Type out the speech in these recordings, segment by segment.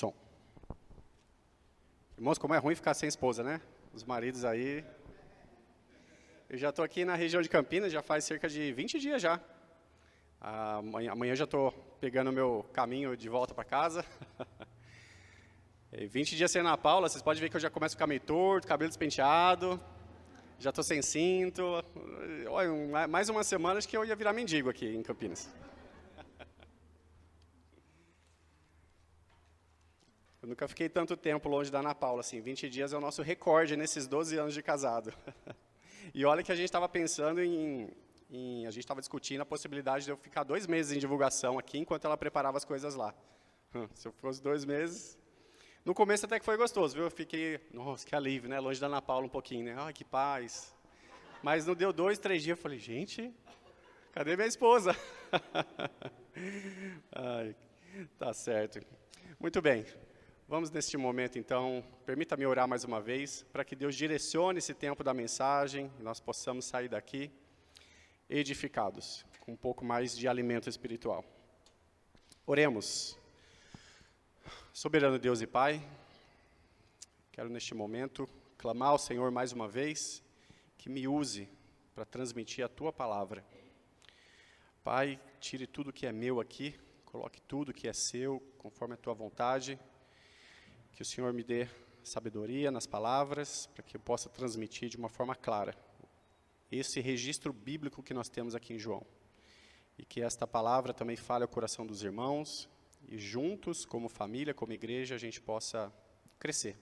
Som. Irmãos, como é ruim ficar sem esposa, né? Os maridos aí. Eu já estou aqui na região de Campinas, já faz cerca de 20 dias já. Amanhã já estou pegando o meu caminho de volta para casa. 20 dias sem Ana Paula, vocês podem ver que eu já começo a ficar meio torto, cabelo despenteado. Já estou sem cinto. Olha, mais uma semana acho que eu ia virar mendigo aqui em Campinas. Eu nunca fiquei tanto tempo longe da Ana Paula, assim, 20 dias é o nosso recorde nesses 12 anos de casado. E olha que a gente estava pensando a gente estava discutindo a possibilidade de eu ficar 2 meses em divulgação aqui, enquanto ela preparava as coisas lá. Se eu fosse 2 meses... No começo até que foi gostoso, viu? Eu fiquei, nossa, que alívio, né? Longe da Ana Paula um pouquinho, né? Ai, que paz. Mas não deu 2, 3 dias, eu falei, gente, cadê minha esposa? Ai, tá certo. Muito bem. Vamos neste momento, então, permita-me orar mais uma vez, para que Deus direcione esse tempo da mensagem, e nós possamos sair daqui edificados, com um pouco mais de alimento espiritual. Oremos. Soberano Deus e Pai, quero neste momento clamar ao Senhor mais uma vez, que me use para transmitir a Tua palavra. Pai, tire tudo que é meu aqui, coloque tudo que é seu, conforme a Tua vontade. Que o Senhor me dê sabedoria nas palavras, para que eu possa transmitir de uma forma clara esse registro bíblico que nós temos aqui em João. E que esta palavra também fale ao coração dos irmãos, e juntos, como família, como igreja, a gente possa crescer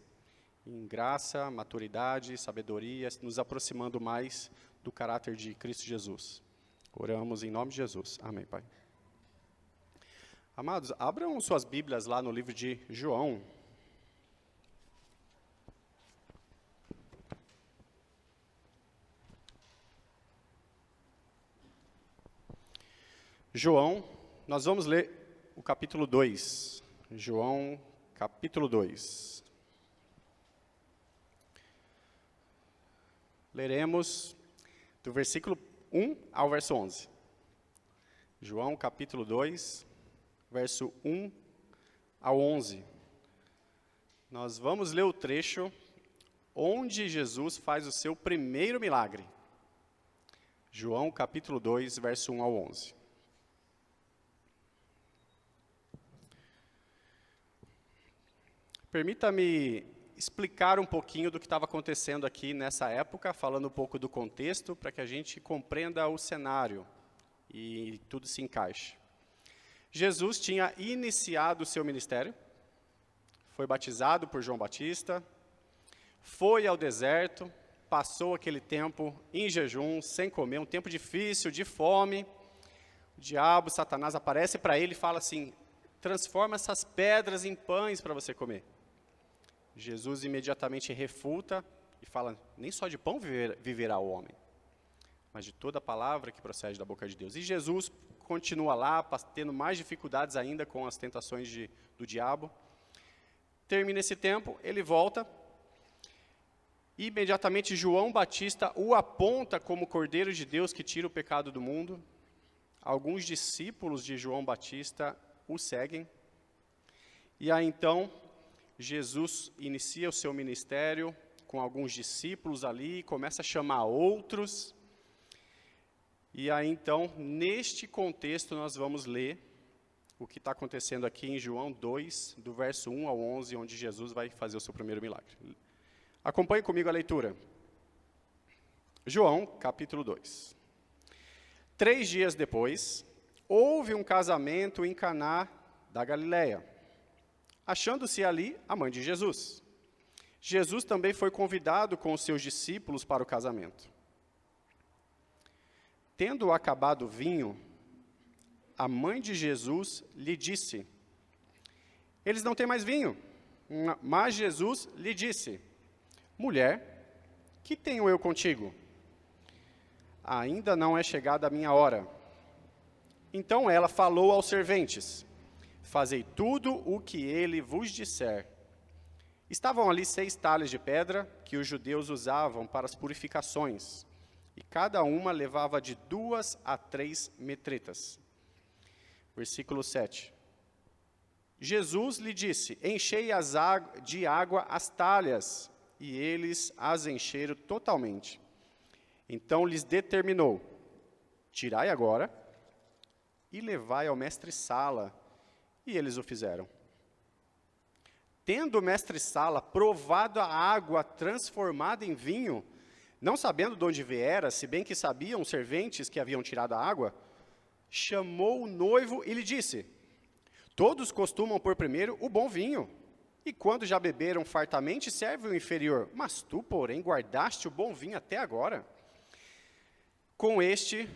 em graça, maturidade, sabedoria, nos aproximando mais do caráter de Cristo Jesus. Oramos em nome de Jesus. Amém, Pai. Amados, abram suas Bíblias lá no livro de João. João, nós vamos ler o capítulo 2. João, capítulo 2. Leremos do versículo 1 ao verso 11. João, capítulo 2, verso 1 ao 11. Nós vamos ler o trecho onde Jesus faz o seu primeiro milagre. João, capítulo 2, verso 1 ao 11. Permita-me explicar um pouquinho do que estava acontecendo aqui nessa época, falando um pouco do contexto, para que a gente compreenda o cenário e tudo se encaixe. Jesus tinha iniciado o seu ministério, foi batizado por João Batista, foi ao deserto, passou aquele tempo em jejum, sem comer, um tempo difícil, de fome. O diabo, Satanás, aparece para ele e fala assim, transforma essas pedras em pães para você comer. Jesus imediatamente refuta e fala, nem só de pão viverá o homem, mas de toda a palavra que procede da boca de Deus. E Jesus continua lá, tendo mais dificuldades ainda com as tentações do diabo. Termina esse tempo, ele volta, e imediatamente João Batista o aponta como Cordeiro de Deus que tira o pecado do mundo. Alguns discípulos de João Batista o seguem, e aí então Jesus inicia o seu ministério com alguns discípulos ali, começa a chamar outros. E aí então, neste contexto, nós vamos ler o que está acontecendo aqui em João 2, do verso 1 ao 11, onde Jesus vai fazer o seu primeiro milagre. Acompanhe comigo a leitura. João, capítulo 2. 3 dias depois, houve um casamento em Caná da Galileia, achando-se ali a mãe de Jesus. Jesus também foi convidado com os seus discípulos para o casamento. Tendo acabado o vinho, a mãe de Jesus lhe disse, eles não têm mais vinho. Mas Jesus lhe disse, mulher, que tenho eu contigo? Ainda não é chegada a minha hora. Então ela falou aos serventes, fazei tudo o que ele vos disser. Estavam ali 6 talhas de pedra que os judeus usavam para as purificações, e cada uma levava de 2 a 3 metretas. Versículo 7. Jesus lhe disse, enchei de água as talhas, e eles as encheram totalmente. Então lhes determinou, tirai agora e levai ao mestre-sala. E eles o fizeram. Tendo o mestre-sala provado a água transformada em vinho, não sabendo de onde viera, se bem que sabiam os serventes que haviam tirado a água, chamou o noivo e lhe disse, todos costumam pôr primeiro o bom vinho, e quando já beberam fartamente, serve o inferior. Mas tu, porém, guardaste o bom vinho até agora. Com este,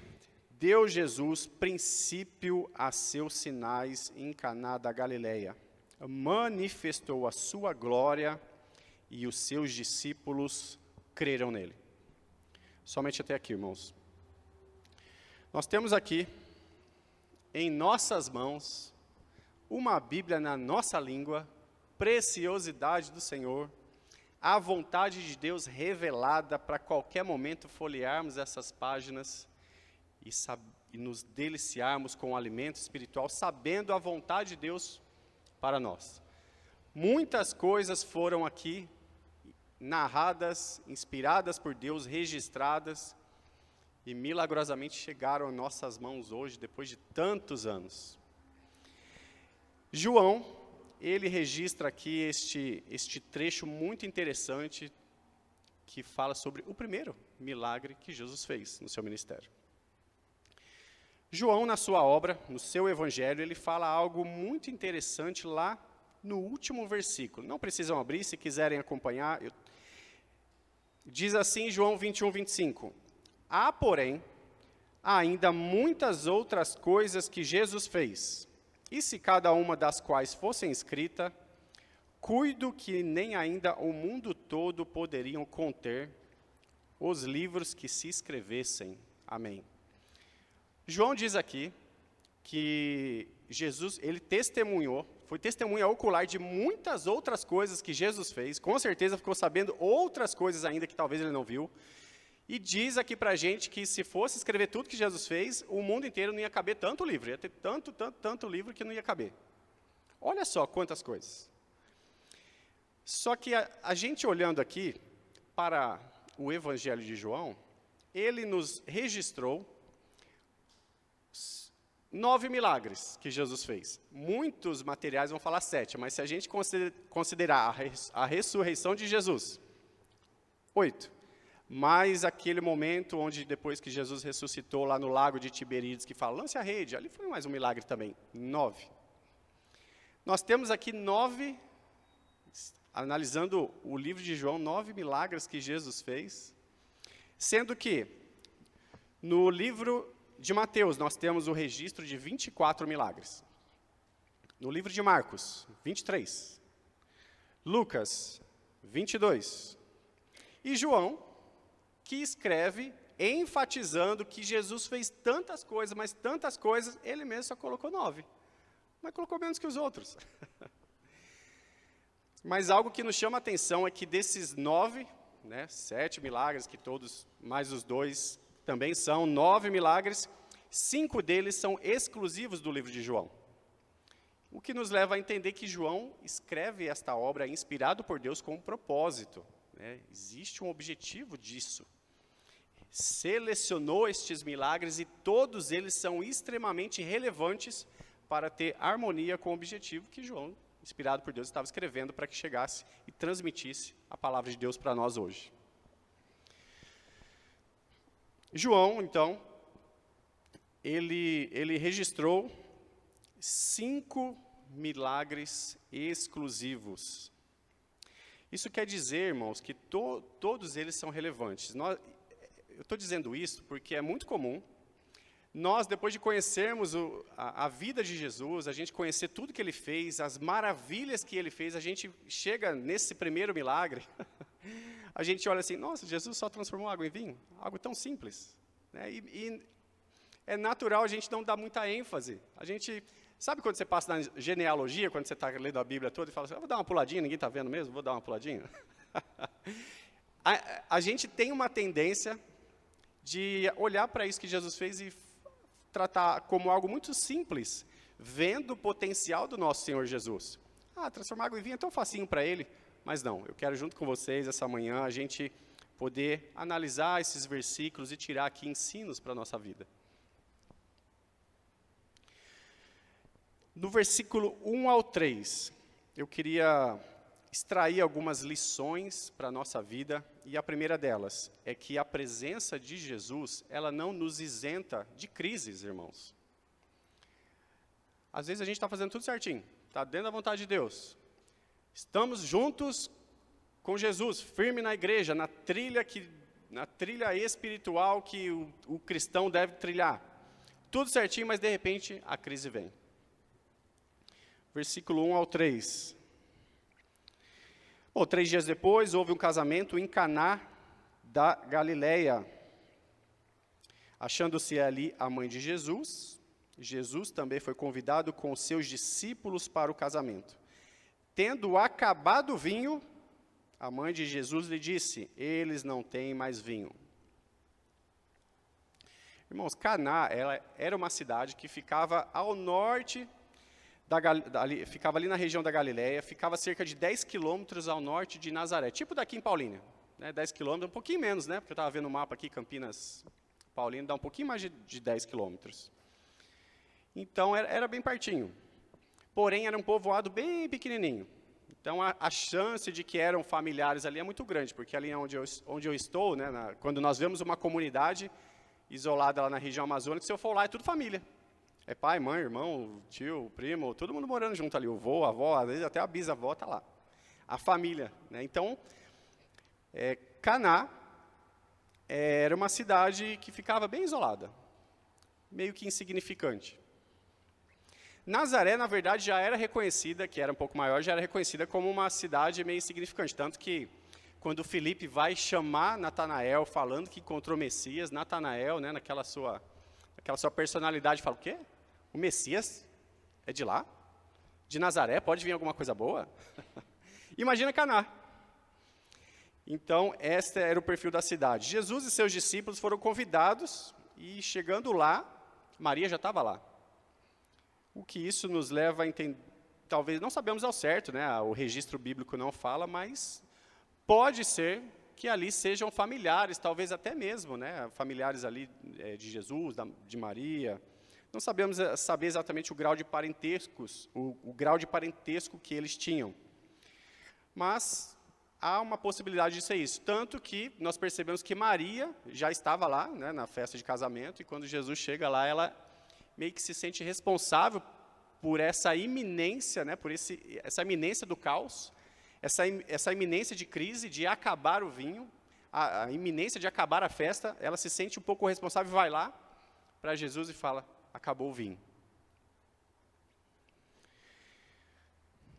deu Jesus princípio a seus sinais em Caná da Galileia. Manifestou a sua glória e os seus discípulos creram nele. Somente até aqui, irmãos. Nós temos aqui, em nossas mãos, uma Bíblia na nossa língua, preciosidade do Senhor, a vontade de Deus revelada para qualquer momento folhearmos essas páginas e nos deliciarmos com o alimento espiritual, sabendo a vontade de Deus para nós. Muitas coisas foram aqui narradas, inspiradas por Deus, registradas, e milagrosamente chegaram às nossas mãos hoje, depois de tantos anos. João, ele registra aqui este trecho muito interessante, que fala sobre o primeiro milagre que Jesus fez no seu ministério. João, na sua obra, no seu evangelho, ele fala algo muito interessante lá no último versículo. Não precisam abrir, se quiserem acompanhar. Diz assim, João 21, 25. Há, porém, ainda muitas outras coisas que Jesus fez, e se cada uma das quais fosse escrita, cuido que nem ainda o mundo todo poderiam conter os livros que se escrevessem. Amém. João diz aqui que Jesus, ele foi testemunha ocular de muitas outras coisas que Jesus fez, com certeza ficou sabendo outras coisas ainda que talvez ele não viu, e diz aqui para a gente que se fosse escrever tudo que Jesus fez, o mundo inteiro não ia caber tanto livro, ia ter tanto livro que não ia caber. Olha só quantas coisas. Só que a gente olhando aqui para o Evangelho de João, ele nos registrou 9 milagres que Jesus fez. Muitos materiais vão falar 7, mas se a gente considerar a ressurreição de Jesus, 8. Mais aquele momento onde depois que Jesus ressuscitou lá no lago de Tiberíades, que fala, lance a rede, ali foi mais um milagre também, 9. Nós temos aqui 9, analisando o livro de João, 9 milagres que Jesus fez, sendo que no livro de Mateus, nós temos o registro de 24 milagres. No livro de Marcos, 23. Lucas, 22. E João, que escreve enfatizando que Jesus fez tantas coisas, mas tantas coisas, ele mesmo só colocou 9. Mas colocou menos que os outros. Mas algo que nos chama a atenção é que desses 9, 7 milagres, que todos, mais os 2, também são 9 milagres, 5 deles são exclusivos do livro de João. O que nos leva a entender que João escreve esta obra inspirado por Deus com um propósito. Existe um objetivo disso. Selecionou estes milagres e todos eles são extremamente relevantes para ter harmonia com o objetivo que João, inspirado por Deus, estava escrevendo para que chegasse e transmitisse a palavra de Deus para nós hoje. João, então, ele registrou 5 milagres exclusivos. Isso quer dizer, irmãos, que todos eles são relevantes. Eu estou dizendo isso porque é muito comum nós, depois de conhecermos a vida de Jesus, a gente conhecer tudo que ele fez, as maravilhas que ele fez, a gente chega nesse primeiro milagre, a gente olha assim, nossa, Jesus só transformou água em vinho? Algo tão simples. E é natural a gente não dar muita ênfase. A gente, sabe quando você passa na genealogia, quando você está lendo a Bíblia toda e fala assim, vou dar uma puladinha, ninguém está vendo mesmo, vou dar uma puladinha? A gente tem uma tendência de olhar para isso que Jesus fez e tratar como algo muito simples, vendo o potencial do nosso Senhor Jesus. Transformar água em vinho é tão facinho para ele, mas não, eu quero junto com vocês essa manhã a gente poder analisar esses versículos e tirar aqui ensinos para a nossa vida. No versículo 1 ao 3, eu queria extrair algumas lições para a nossa vida, e a primeira delas é que a presença de Jesus, ela não nos isenta de crises, irmãos. Às vezes a gente está fazendo tudo certinho, está dentro da vontade de Deus. Estamos juntos com Jesus, firme na igreja, na trilha espiritual que o cristão deve trilhar. Tudo certinho, mas de repente a crise vem. Versículo 1 ao 3. 3 dias depois, houve um casamento em Caná da Galileia. Achando-se ali a mãe de Jesus, Jesus também foi convidado com os seus discípulos para o casamento. Tendo acabado o vinho, a mãe de Jesus lhe disse: eles não têm mais vinho. Irmãos, Caná, ela era uma cidade que ficava ao norte, ficava ali na região da Galileia, ficava cerca de 10 quilômetros ao norte de Nazaré, tipo daqui em Paulínia, né, 10 quilômetros, um pouquinho menos, né, porque eu estava vendo o mapa aqui, Campinas, Paulínia, dá um pouquinho mais de 10 quilômetros. Então, era bem pertinho. Porém, era um povoado bem pequenininho. Então, a chance de que eram familiares ali é muito grande, porque ali onde eu estou, né, quando nós vemos uma comunidade isolada lá na região amazônica, se eu for lá, é tudo família. É pai, mãe, irmão, tio, primo, todo mundo morando junto ali. O vô, a avó, às vezes até a bisavó está lá. A família, né? Então, Caná era uma cidade que ficava bem isolada, meio que insignificante. Nazaré, na verdade, já era reconhecida, que era um pouco maior, já era reconhecida como uma cidade meio insignificante. Tanto que, quando Filipe vai chamar Natanael, falando que encontrou Messias, Natanael, né, naquela sua personalidade, fala: o quê? O Messias é de lá? De Nazaré? Pode vir alguma coisa boa? Imagina Caná. Então, este era o perfil da cidade. Jesus e seus discípulos foram convidados, e chegando lá, Maria já estava lá. O que isso nos leva a entender, talvez, não sabemos ao certo, né? O registro bíblico não fala, mas pode ser que ali sejam familiares, talvez até mesmo, né? Familiares ali de Jesus, de Maria. Não sabemos saber exatamente o grau de parentescos, o grau de parentesco que eles tinham. Mas há uma possibilidade de ser isso. Tanto que nós percebemos que Maria já estava lá, né, na festa de casamento, e quando Jesus chega lá, ela meio que se sente responsável por essa iminência, né, por essa iminência do caos, essa iminência de crise, de acabar o vinho, a iminência de acabar a festa. Ela se sente um pouco responsável e vai lá para Jesus e fala: acabou o vinho.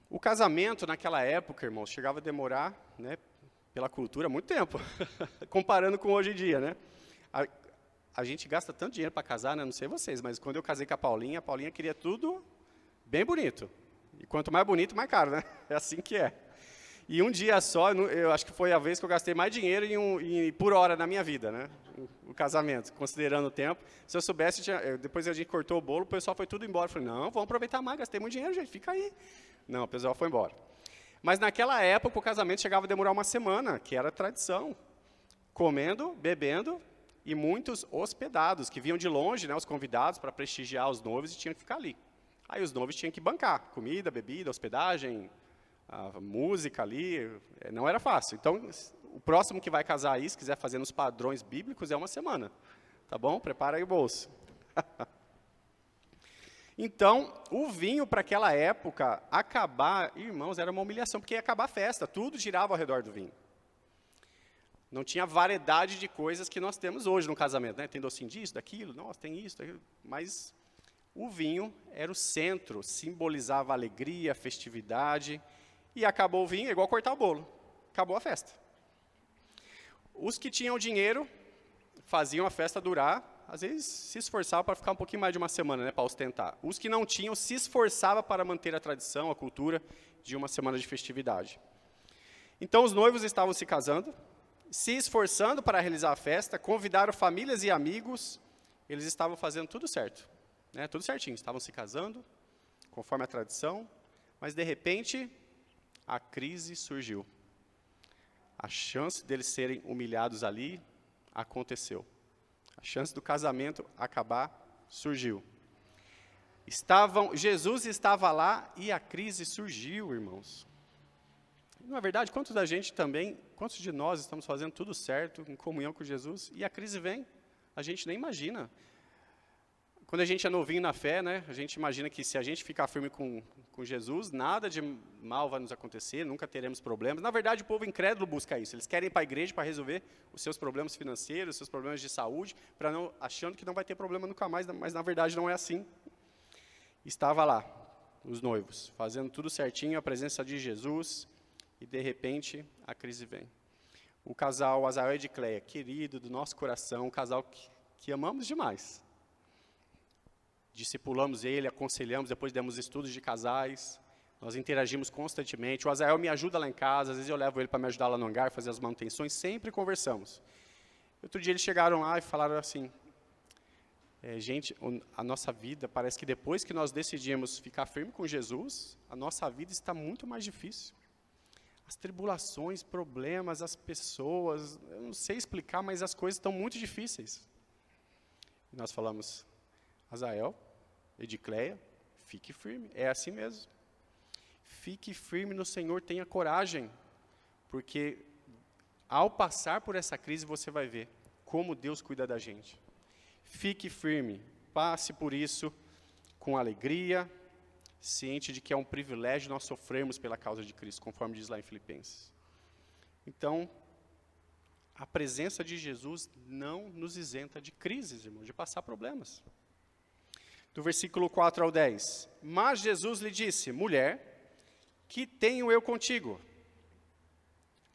O casamento naquela época, irmãos, chegava a demorar, né, pela cultura, muito tempo, comparando com hoje em dia, né? A gente gasta tanto dinheiro para casar, né? Não sei vocês, mas quando eu casei com a Paulinha queria tudo bem bonito. E quanto mais bonito, mais caro, né? É assim que é. E um dia só, eu acho que foi a vez que eu gastei mais dinheiro por hora na minha vida, né? O casamento, considerando o tempo. Se eu soubesse, depois a gente cortou o bolo, o pessoal foi tudo embora. Eu falei: não, vamos aproveitar mais, gastei muito dinheiro, gente, fica aí. Não, o pessoal foi embora. Mas naquela época, o casamento chegava a demorar uma semana, que era tradição. Comendo, bebendo, e muitos hospedados, que vinham de longe, né, os convidados, para prestigiar os noivos, e tinham que ficar ali. Aí os noivos tinham que bancar comida, bebida, hospedagem, a música ali, não era fácil. Então, o próximo que vai casar aí, se quiser fazer nos padrões bíblicos, é uma semana. Tá bom? Prepara aí o bolso. Então, o vinho para aquela época, acabar, irmãos, era uma humilhação, porque ia acabar a festa, tudo girava ao redor do vinho. Não tinha variedade de coisas que nós temos hoje no casamento, né? Tem docinho disso, daquilo, nossa, tem isso, daquilo. Mas o vinho era o centro, simbolizava a alegria, a festividade, e acabou o vinho, é igual cortar o bolo, acabou a festa. Os que tinham dinheiro faziam a festa durar, às vezes se esforçavam para ficar um pouquinho mais de uma semana, né, para ostentar. Os que não tinham se esforçavam para manter a tradição, a cultura de uma semana de festividade. Então os noivos estavam se casando, se esforçando para realizar a festa, convidaram famílias e amigos, eles estavam fazendo tudo certo, né, tudo certinho, estavam se casando, conforme a tradição, mas de repente a crise surgiu. A chance deles serem humilhados ali aconteceu. A chance do casamento acabar surgiu. Jesus estava lá e a crise surgiu, irmãos. Não é verdade? Quantos de nós estamos fazendo tudo certo, em comunhão com Jesus, e a crise vem? A gente nem imagina. Quando a gente é novinho na fé, né, a gente imagina que se a gente ficar firme com Jesus, nada de mal vai nos acontecer, nunca teremos problemas. Na verdade, o povo incrédulo busca isso. Eles querem ir para a igreja para resolver os seus problemas financeiros, os seus problemas de saúde, achando que não vai ter problema nunca mais, mas na verdade não é assim. Estava lá, os noivos, fazendo tudo certinho, a presença de Jesus, e de repente a crise vem. O casal Azael e Edicleia, querido do nosso coração, um casal que amamos demais. Discipulamos ele, aconselhamos, depois demos estudos de casais, nós interagimos constantemente. O Azael me ajuda lá em casa, às vezes eu levo ele para me ajudar lá no hangar, fazer as manutenções, sempre conversamos. Outro dia eles chegaram lá e falaram assim, gente, a nossa vida, parece que depois que nós decidimos ficar firme com Jesus, a nossa vida está muito mais difícil. As tribulações, problemas, as pessoas, eu não sei explicar, mas as coisas estão muito difíceis. E nós falamos, Azael, Edicleia, fique firme, é assim mesmo. Fique firme no Senhor, tenha coragem, porque ao passar por essa crise você vai ver como Deus cuida da gente. Fique firme, passe por isso com alegria, ciente de que é um privilégio nós sofrermos pela causa de Cristo, conforme diz lá em Filipenses. Então, a presença de Jesus não nos isenta de crises, irmãos, de passar problemas. Do versículo 4 ao 10. Mas Jesus lhe disse, mulher, que tenho eu contigo?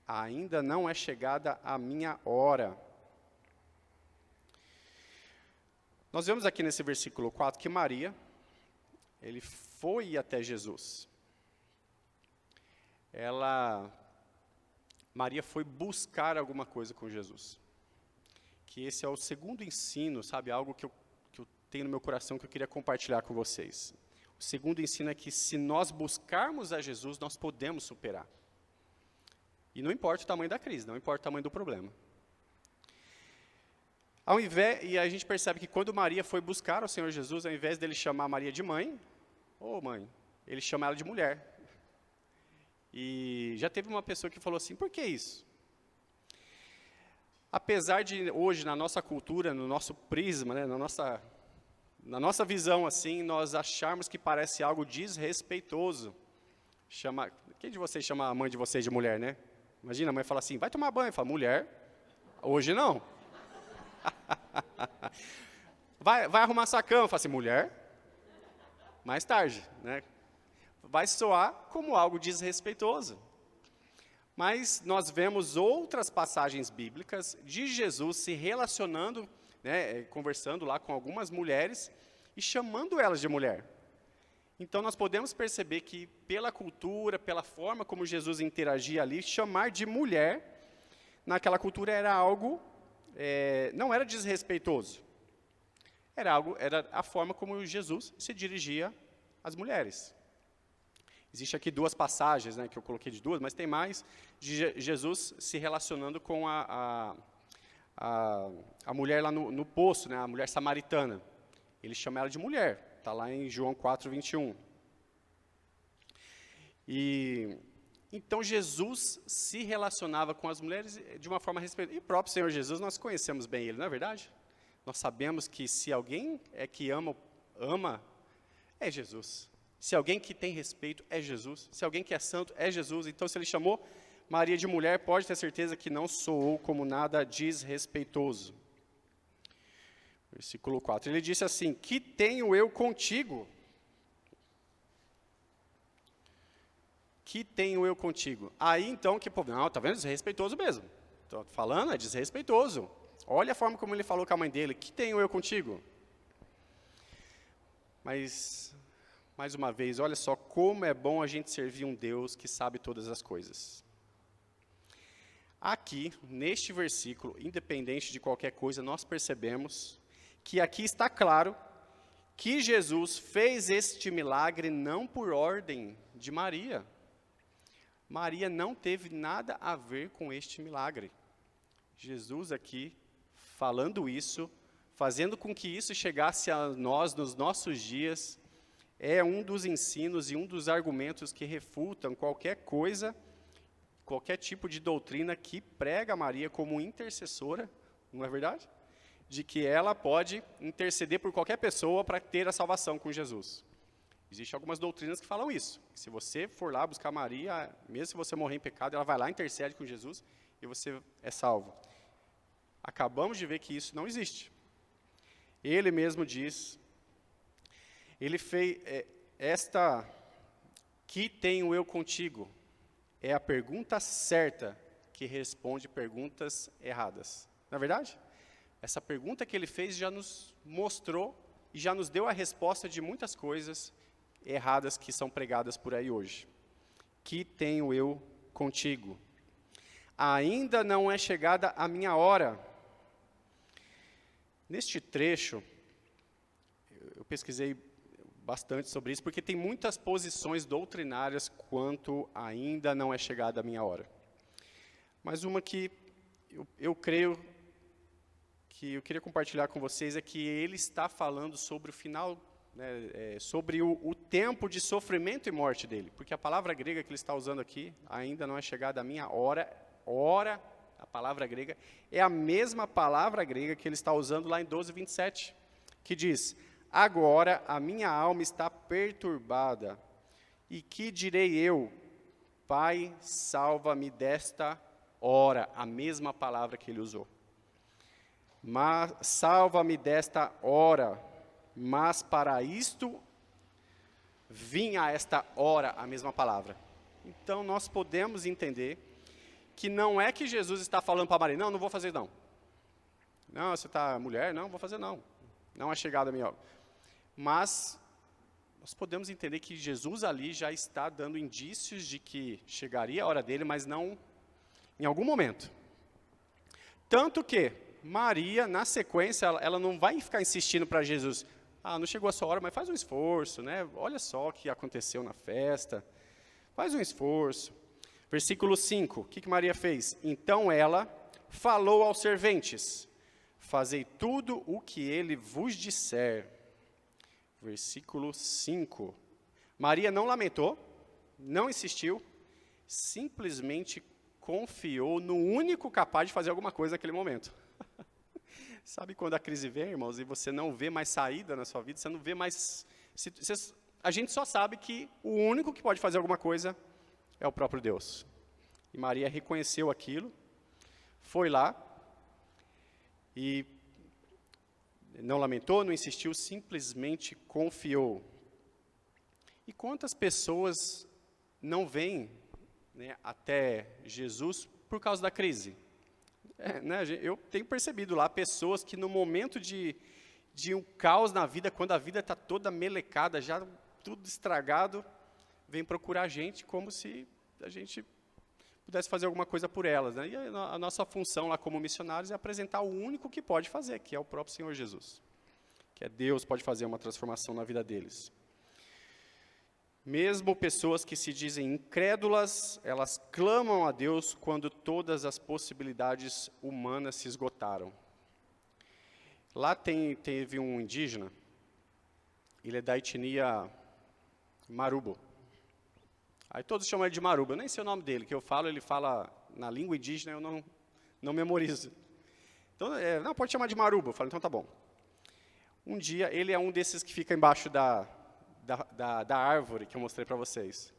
Ainda não é chegada a minha hora. Nós vemos aqui nesse versículo 4 que Maria, ele foi até Jesus. Maria foi buscar alguma coisa com Jesus. Que esse é o segundo ensino, sabe, algo que eu tenho no meu coração que eu queria compartilhar com vocês. O segundo ensino é que se nós buscarmos a Jesus, nós podemos superar. E não importa o tamanho da crise, não importa o tamanho do problema. E a gente percebe que quando Maria foi buscar o Senhor Jesus, ao invés dele chamar Maria de mãe, mãe, ele chama ela de mulher. E já teve uma pessoa que falou assim, por que isso? Apesar de hoje, na nossa cultura, no nosso prisma, né, na nossa visão, assim, nós acharmos que parece algo desrespeitoso. Quem de vocês chama a mãe de vocês de mulher, né? Imagina, a mãe fala assim, vai tomar banho. Fala, mulher, hoje não. vai arrumar sua cama. Fala assim, mulher, mais tarde, né? Vai soar como algo desrespeitoso. Mas nós vemos outras passagens bíblicas de Jesus se relacionando, né, conversando lá com algumas mulheres e chamando elas de mulher. Então nós podemos perceber que pela cultura, pela forma como Jesus interagia ali, chamar de mulher, naquela cultura era algo, não era desrespeitoso. Era a forma como Jesus se dirigia às mulheres. Existe aqui duas passagens, né, que eu coloquei de duas, mas tem mais, de Jesus se relacionando com a mulher lá no poço, né, a mulher samaritana. Ele chama ela de mulher, está lá em João 4, 21. Então Jesus se relacionava com as mulheres de uma forma respeitosa. E o próprio Senhor Jesus, nós conhecemos bem Ele, não é verdade? Nós sabemos que se alguém que ama, é Jesus. Se alguém que tem respeito, é Jesus. Se alguém que é santo, é Jesus. Então, se Ele chamou Maria de mulher, pode ter certeza que não soou como nada desrespeitoso. Versículo 4. Ele disse assim, que tenho eu contigo? Que tenho eu contigo? Aí, então, não, tá vendo? Desrespeitoso mesmo. Estou falando, é desrespeitoso. Olha a forma como ele falou com a mãe dele. Que tenho eu contigo? Mas, mais uma vez, olha só como é bom a gente servir um Deus que sabe todas as coisas. Aqui, neste versículo, independente de qualquer coisa, nós percebemos que aqui está claro que Jesus fez este milagre não por ordem de Maria. Maria não teve nada a ver com este milagre. Jesus aqui, falando isso, fazendo com que isso chegasse a nós nos nossos dias, é um dos ensinos e um dos argumentos que refutam qualquer coisa, qualquer tipo de doutrina que prega Maria como intercessora, não é verdade? De que ela pode interceder por qualquer pessoa para ter a salvação com Jesus. Existem algumas doutrinas que falam isso. Que se você for lá buscar Maria, mesmo se você morrer em pecado, ela vai lá, intercede com Jesus e você é salvo. Acabamos de ver que isso não existe. Ele mesmo diz, ele fez esta, que tenho eu contigo, é a pergunta certa que responde perguntas erradas. Não é verdade? Essa pergunta que ele fez já nos mostrou e já nos deu a resposta de muitas coisas erradas que são pregadas por aí hoje. Que tenho eu contigo? Ainda não é chegada a minha hora. Neste trecho, eu pesquisei bastante sobre isso, porque tem muitas posições doutrinárias quanto ainda não é chegada a minha hora. Mas uma que eu creio que eu queria compartilhar com vocês é que ele está falando sobre o final, né, sobre o tempo de sofrimento e morte dele. Porque a palavra grega que ele está usando aqui, ainda não é chegada a minha hora, a palavra grega, é a mesma palavra grega que ele está usando lá em 12:27, que diz, agora a minha alma está perturbada, e que direi eu? Pai, salva-me desta hora, a mesma palavra que ele usou. Mas salva-me desta hora, mas para isto vinha a esta hora a mesma palavra. Então nós podemos entender que não é que Jesus está falando para Maria, não vou fazer não. Não, você está mulher, não vou fazer não. Não é chegada a minha hora. Mas nós podemos entender que Jesus ali já está dando indícios de que chegaria a hora dele, mas não em algum momento. Tanto que Maria, na sequência, ela não vai ficar insistindo para Jesus, não chegou a sua hora, mas faz um esforço, né? Olha só o que aconteceu na festa, faz um esforço. Versículo 5, o que Maria fez? Então ela falou aos serventes, fazei tudo o que ele vos disser. Versículo 5, Maria não lamentou, não insistiu, simplesmente confiou no único capaz de fazer alguma coisa naquele momento. Sabe quando a crise vem, irmãos, e você não vê mais saída na sua vida, você não vê mais... A gente só sabe que o único que pode fazer alguma coisa é o próprio Deus. E Maria reconheceu aquilo, foi lá, e não lamentou, não insistiu, simplesmente confiou. E quantas pessoas não vêm, né, até Jesus por causa da crise? Né, eu tenho percebido lá pessoas que no momento de um caos na vida, quando a vida está toda melecada, já tudo estragado, vem procurar a gente como se a gente pudesse fazer alguma coisa por elas. Né? E a nossa função lá como missionários é apresentar o único que pode fazer, que é o próprio Senhor Jesus. Que é Deus, pode fazer uma transformação na vida deles. Mesmo pessoas que se dizem incrédulas, elas clamam a Deus quando todas as possibilidades humanas se esgotaram. Lá teve um indígena, ele é da etnia Marubo. Aí todos chamam ele de Marubo, eu nem sei o nome dele, que eu falo, ele fala na língua indígena, eu não memorizo. Então, não, pode chamar de Marubo, eu falo, então tá bom. Um dia, ele é um desses que fica embaixo da árvore que eu mostrei para vocês.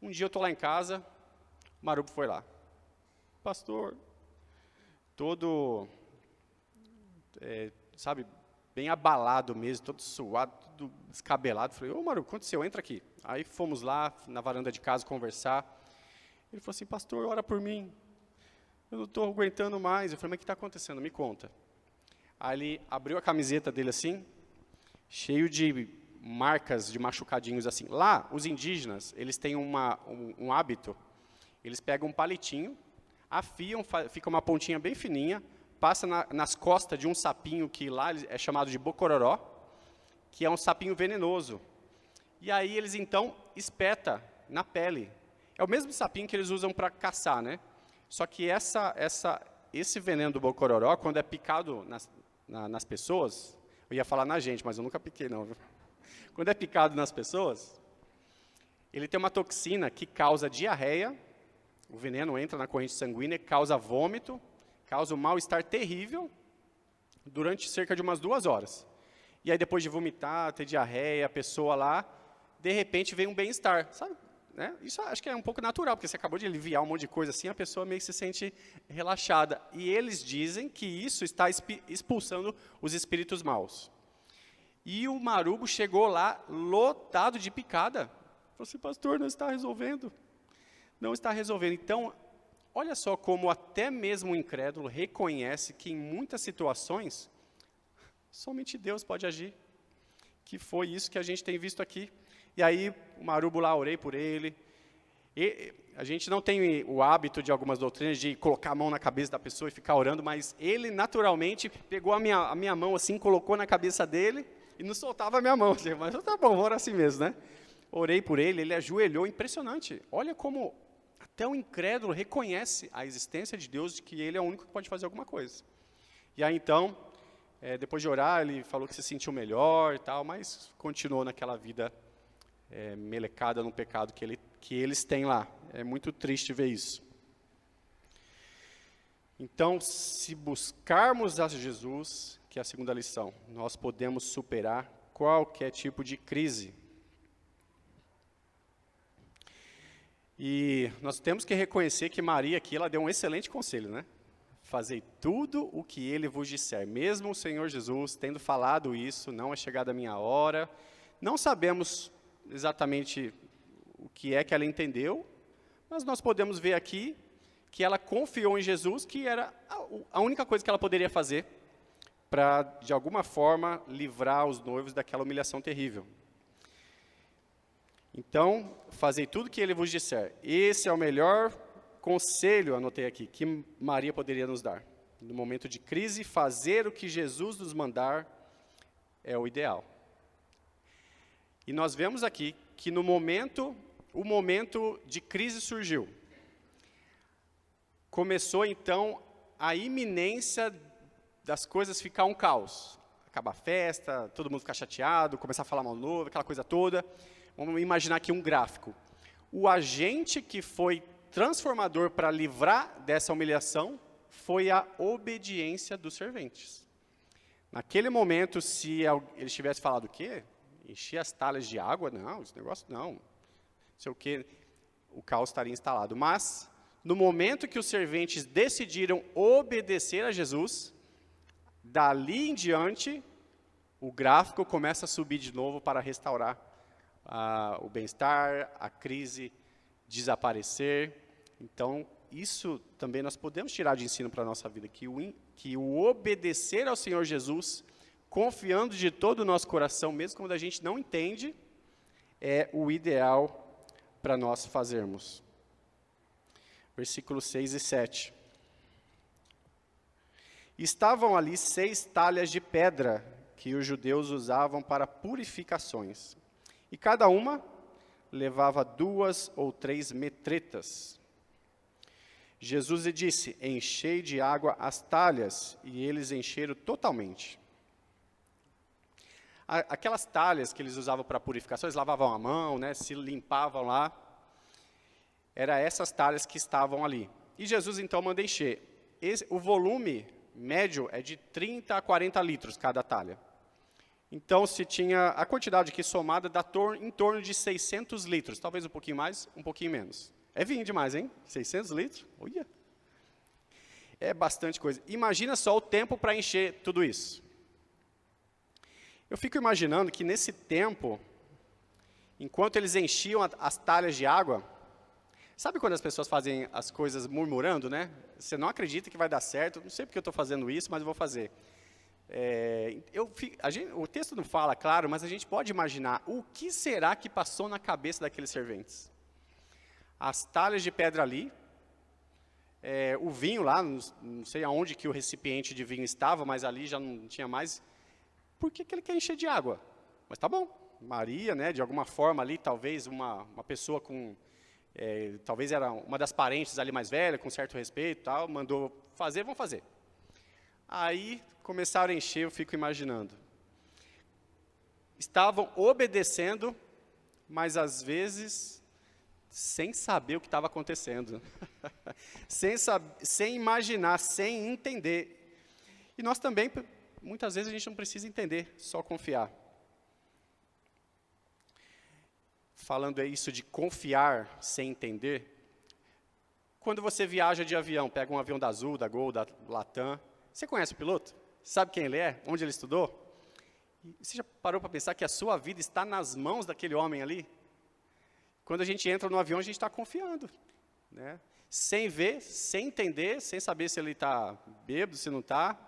Um dia eu estou lá em casa, Marubo foi lá. Pastor, todo, sabe, bem abalado mesmo, todo suado, todo descabelado. Falei, ô Marubo, o que aconteceu? Entra aqui. Aí fomos lá, na varanda de casa, conversar. Ele falou assim, pastor, ora por mim. Eu não estou aguentando mais. Eu falei, mas o que está acontecendo? Me conta. Aí ele abriu a camiseta dele assim, cheio de marcas de machucadinhos assim. Lá, os indígenas, eles têm um hábito, eles pegam um palitinho, afiam, fica uma pontinha bem fininha, passa nas costas de um sapinho que lá é chamado de bocororó, que é um sapinho venenoso. E aí eles então espetam na pele. É o mesmo sapinho que eles usam para caçar, né? Só que esse veneno do bocororó, quando é picado nas pessoas, eu ia falar na gente, mas eu nunca piquei não, viu? Quando é picado nas pessoas, ele tem uma toxina que causa diarreia, o veneno entra na corrente sanguínea, causa vômito, causa um mal-estar terrível, durante cerca de umas 2 horas. E aí depois de vomitar, ter diarreia, a pessoa lá, de repente vem um bem-estar, sabe? Né? Isso acho que é um pouco natural, porque você acabou de aliviar um monte de coisa assim, a pessoa meio que se sente relaxada. E eles dizem que isso está expulsando os espíritos maus. E o marubo chegou lá lotado de picada. Falou assim, pastor, não está resolvendo. Não está resolvendo. Então, olha só como até mesmo o incrédulo reconhece que em muitas situações, somente Deus pode agir. Que foi isso que a gente tem visto aqui. E aí, o marubo lá, orei por ele. E a gente não tem o hábito de algumas doutrinas de colocar a mão na cabeça da pessoa e ficar orando, mas ele naturalmente pegou a minha mão assim, colocou na cabeça dele e não soltava a minha mão. Mas tá bom, vou orar assim mesmo, né? Orei por ele, ele ajoelhou, impressionante. Olha como até o incrédulo reconhece a existência de Deus, de que ele é o único que pode fazer alguma coisa. E aí então, depois de orar, ele falou que se sentiu melhor e tal, mas continuou naquela vida melecada no pecado que eles têm lá. É muito triste ver isso. Então, se buscarmos a Jesus, que é a segunda lição, nós podemos superar qualquer tipo de crise. E nós temos que reconhecer que Maria aqui, ela deu um excelente conselho, né? Fazei tudo o que ele vos disser. Mesmo o Senhor Jesus tendo falado isso, não é chegada a minha hora. Não sabemos exatamente o que é que ela entendeu, mas nós podemos ver aqui que ela confiou em Jesus, que era a única coisa que ela poderia fazer para, de alguma forma, livrar os noivos daquela humilhação terrível. Então, fazei tudo o que ele vos disser. Esse é o melhor conselho, anotei aqui, que Maria poderia nos dar. No momento de crise, fazer o que Jesus nos mandar é o ideal. E nós vemos aqui que o momento de crise surgiu. Começou então a iminência das coisas ficar um caos. Acabar a festa, todo mundo ficar chateado, começar a falar mal novo, aquela coisa toda. Vamos imaginar aqui um gráfico. O agente que foi transformador para livrar dessa humilhação foi a obediência dos serventes. Naquele momento, se eles tivessem falado o quê? Encher as talhas de água? Não, esse negócio não. Não sei o quê, o caos estaria instalado. Mas, no momento que os serventes decidiram obedecer a Jesus, dali em diante, o gráfico começa a subir de novo para restaurar o bem-estar, a crise desaparecer. Então, isso também nós podemos tirar de ensino para a nossa vida, que o obedecer ao Senhor Jesus, confiando de todo o nosso coração, mesmo quando a gente não entende, é o ideal para nós fazermos. Versículos 6 e 7. Estavam ali 6 talhas de pedra que os judeus usavam para purificações, e cada uma levava 2 ou 3 metretas. Jesus lhe disse, enchei de água as talhas, e eles encheram totalmente. Aquelas talhas que eles usavam para purificação, eles lavavam a mão, né, se limpavam lá, eram essas talhas que estavam ali. E Jesus então manda encher. O volume médio é de 30 a 40 litros cada talha. Então, se tinha a quantidade aqui somada, dá em torno de 600 litros, talvez um pouquinho mais, um pouquinho menos. É vinho demais, hein? 600 litros? Olha! É bastante coisa. Imagina só o tempo para encher tudo isso. Eu fico imaginando que nesse tempo, enquanto eles enchiam as talhas de água, sabe quando as pessoas fazem as coisas murmurando, né? Você não acredita que vai dar certo, não sei porque eu estou fazendo isso, mas eu vou fazer. O texto não fala, claro, mas a gente pode imaginar o que será que passou na cabeça daqueles serventes. As talhas de pedra ali, o vinho lá, não sei aonde que o recipiente de vinho estava, mas ali já não tinha mais. Por que ele quer encher de água? Mas tá bom, Maria, né, de alguma forma ali, talvez uma pessoa com, talvez era uma das parentes ali mais velha, com certo respeito, tal, mandou fazer, vamos fazer. Aí começaram a encher, eu fico imaginando. Estavam obedecendo, mas às vezes sem saber o que estava acontecendo, sem imaginar, sem entender. E nós também, muitas vezes a gente não precisa entender, só confiar. Falando isso de confiar sem entender, quando você viaja de avião, pega um avião da Azul, da Gol, da Latam, você conhece o piloto? Sabe quem ele é? Onde ele estudou? E você já parou para pensar que a sua vida está nas mãos daquele homem ali? Quando a gente entra no avião, a gente está confiando, né? Sem ver, sem entender, sem saber se ele está bêbado, se não está.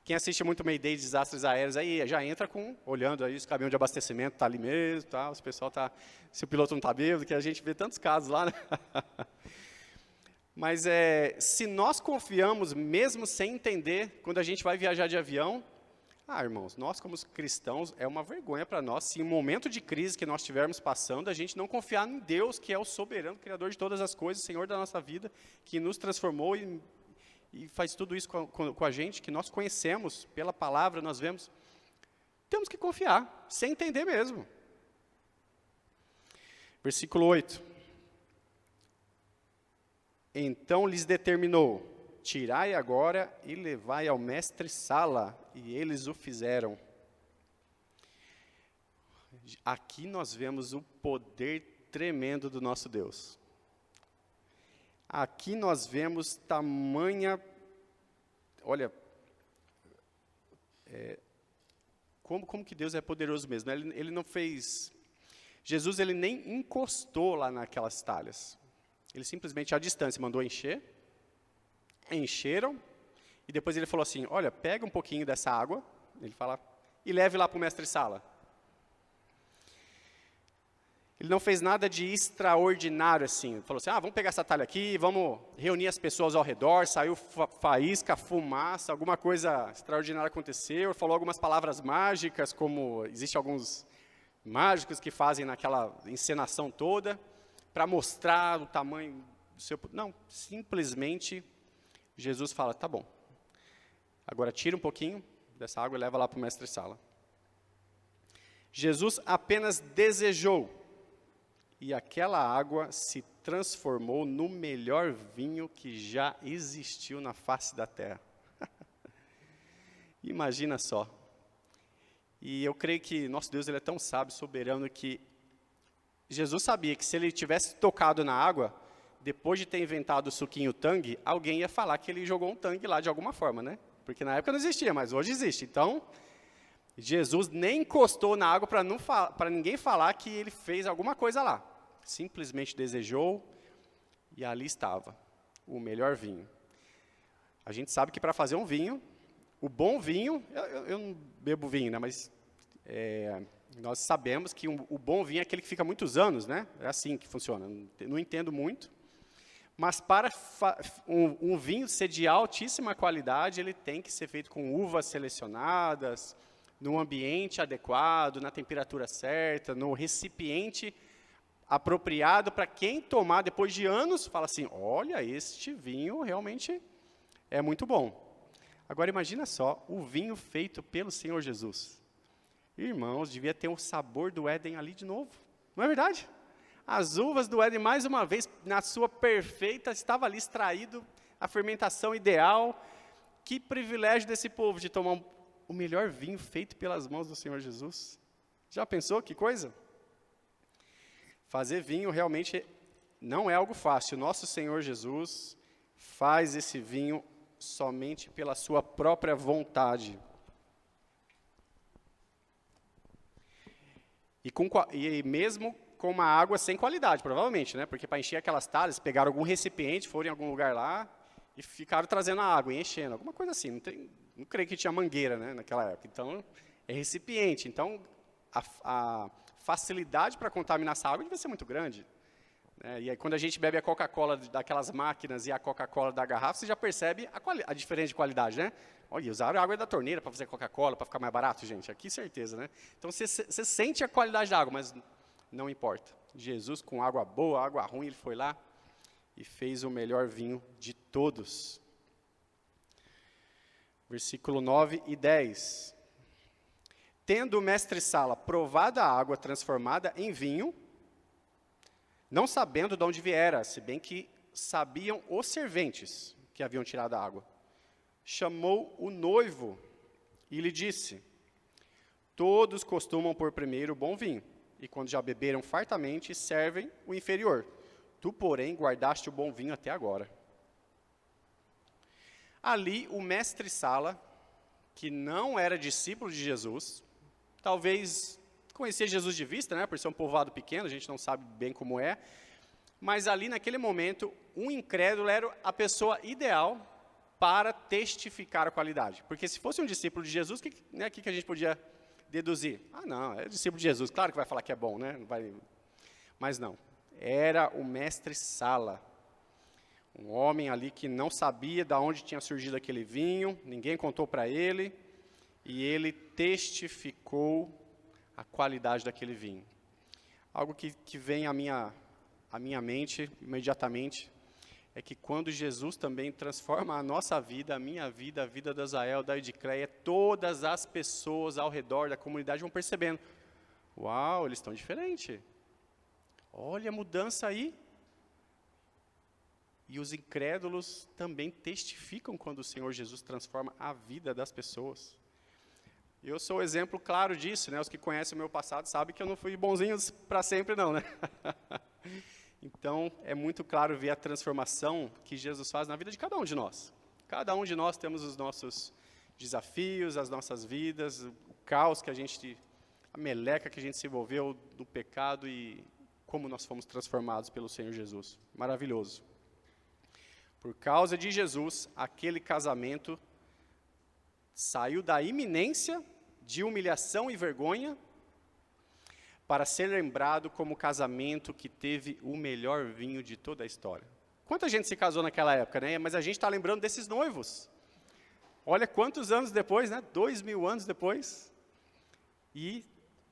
Quem assiste muito Mayday de desastres aéreos, aí já entra olhando aí, os caminhões de abastecimento está ali mesmo, tá? O pessoal está, se o piloto não está bêbado, que a gente vê tantos casos lá, né? Mas se nós confiamos, mesmo sem entender, quando a gente vai viajar de avião, irmãos, nós como cristãos, é uma vergonha para nós, se em um momento de crise que nós estivermos passando, a gente não confiar em Deus, que é o soberano, criador de todas as coisas, Senhor da nossa vida, que nos transformou e faz tudo isso com a gente, que nós conhecemos, pela palavra, nós vemos. Temos que confiar, sem entender mesmo. Versículo 8. Então lhes determinou, tirai agora e levai ao mestre-sala, e eles o fizeram. Aqui nós vemos o poder tremendo do nosso Deus. Aqui nós vemos tamanha, olha, como que Deus é poderoso mesmo, né? Ele não fez, Jesus ele nem encostou lá naquelas talhas, ele simplesmente à distância mandou encher, encheram, e depois ele falou assim, olha, pega um pouquinho dessa água, ele fala, e leve lá para o mestre-sala. Ele não fez nada de extraordinário assim. Ele falou assim, vamos pegar essa talha aqui, vamos reunir as pessoas ao redor, saiu faísca, fumaça, alguma coisa extraordinária aconteceu, falou algumas palavras mágicas, como existem alguns mágicos que fazem naquela encenação toda, para mostrar o tamanho do seu... Não, simplesmente Jesus fala, tá bom, agora tira um pouquinho dessa água e leva lá para o mestre-sala. Jesus apenas desejou, e aquela água se transformou no melhor vinho que já existiu na face da terra. Imagina só. E eu creio que nosso Deus ele é tão sábio, soberano, que Jesus sabia que se ele tivesse tocado na água, depois de ter inventado o suquinho Tang, alguém ia falar que ele jogou um Tang lá de alguma forma, né? Porque na época não existia, mas hoje existe. Então, Jesus nem encostou na água para ninguém falar que ele fez alguma coisa lá. Simplesmente desejou e ali estava, o melhor vinho. A gente sabe que para fazer um vinho, o bom vinho, eu não bebo vinho, né, mas nós sabemos que o bom vinho é aquele que fica muitos anos, né? É assim que funciona, não entendo muito. Mas para um vinho ser de altíssima qualidade, ele tem que ser feito com uvas selecionadas, no ambiente adequado, na temperatura certa, no recipiente apropriado para quem tomar depois de anos, fala assim, olha, este vinho realmente é muito bom. Agora imagina só, o vinho feito pelo Senhor Jesus. Irmãos, devia ter o sabor do Éden ali de novo, não é verdade? As uvas do Éden, mais uma vez, na sua perfeita, estava ali extraído, a fermentação ideal. Que privilégio desse povo de tomar o melhor vinho feito pelas mãos do Senhor Jesus. Já pensou que coisa? Fazer vinho realmente não é algo fácil. Nosso Senhor Jesus faz esse vinho somente pela sua própria vontade. E mesmo com uma água sem qualidade, provavelmente, né? Porque para encher aquelas talhas, pegaram algum recipiente, foram em algum lugar lá e ficaram trazendo a água e enchendo. Alguma coisa assim. Não creio que tinha mangueira, né, naquela época. Então, é recipiente. Então, a facilidade para contaminar essa água devia ser muito grande. E aí, quando a gente bebe a Coca-Cola daquelas máquinas e a Coca-Cola da garrafa, você já percebe a diferença de qualidade, né? Olha, usaram a água da torneira para fazer Coca-Cola, para ficar mais barato, gente. Aqui, certeza, né? Então, você sente a qualidade da água, mas não importa. Jesus, com água boa, água ruim, ele foi lá e fez o melhor vinho de todos. Versículo 9 e 10. Tendo o mestre-sala provado a água transformada em vinho, não sabendo de onde viera, se bem que sabiam os serventes que haviam tirado a água, chamou o noivo e lhe disse: todos costumam pôr primeiro o bom vinho, e quando já beberam fartamente, servem o inferior. Tu, porém, guardaste o bom vinho até agora. Ali, o mestre-sala, que não era discípulo de Jesus, talvez conhecia Jesus de vista, né, por ser um povoado pequeno, a gente não sabe bem como é, mas ali, naquele momento, um incrédulo era a pessoa ideal para testificar a qualidade. Porque se fosse um discípulo de Jesus, o que a gente podia deduzir? Ah, não, é discípulo de Jesus, claro que vai falar que é bom, né? Mas não, era o mestre-sala, um homem ali que não sabia de onde tinha surgido aquele vinho, ninguém contou para ele, e ele testificou a qualidade daquele vinho. Algo que vem à minha mente imediatamente é que quando Jesus também transforma a nossa vida, a minha vida, a vida da Azael, da Edicleia, todas as pessoas ao redor da comunidade vão percebendo: uau, eles estão diferentes. Olha a mudança aí. E os incrédulos também testificam quando o Senhor Jesus transforma a vida das pessoas. Eu sou o exemplo claro disso, né? Os que conhecem o meu passado sabem que eu não fui bonzinho para sempre, não, né? Então, é muito claro ver a transformação que Jesus faz na vida de cada um de nós. Cada um de nós temos os nossos desafios, as nossas vidas, o caos que a meleca que a gente se envolveu do pecado e como nós fomos transformados pelo Senhor Jesus. Maravilhoso. Por causa de Jesus, aquele casamento saiu da iminência de humilhação e vergonha para ser lembrado como o casamento que teve o melhor vinho de toda a história. Quanta gente se casou naquela época, né? Mas a gente está lembrando desses noivos. Olha quantos anos depois, né? 2000 anos depois. E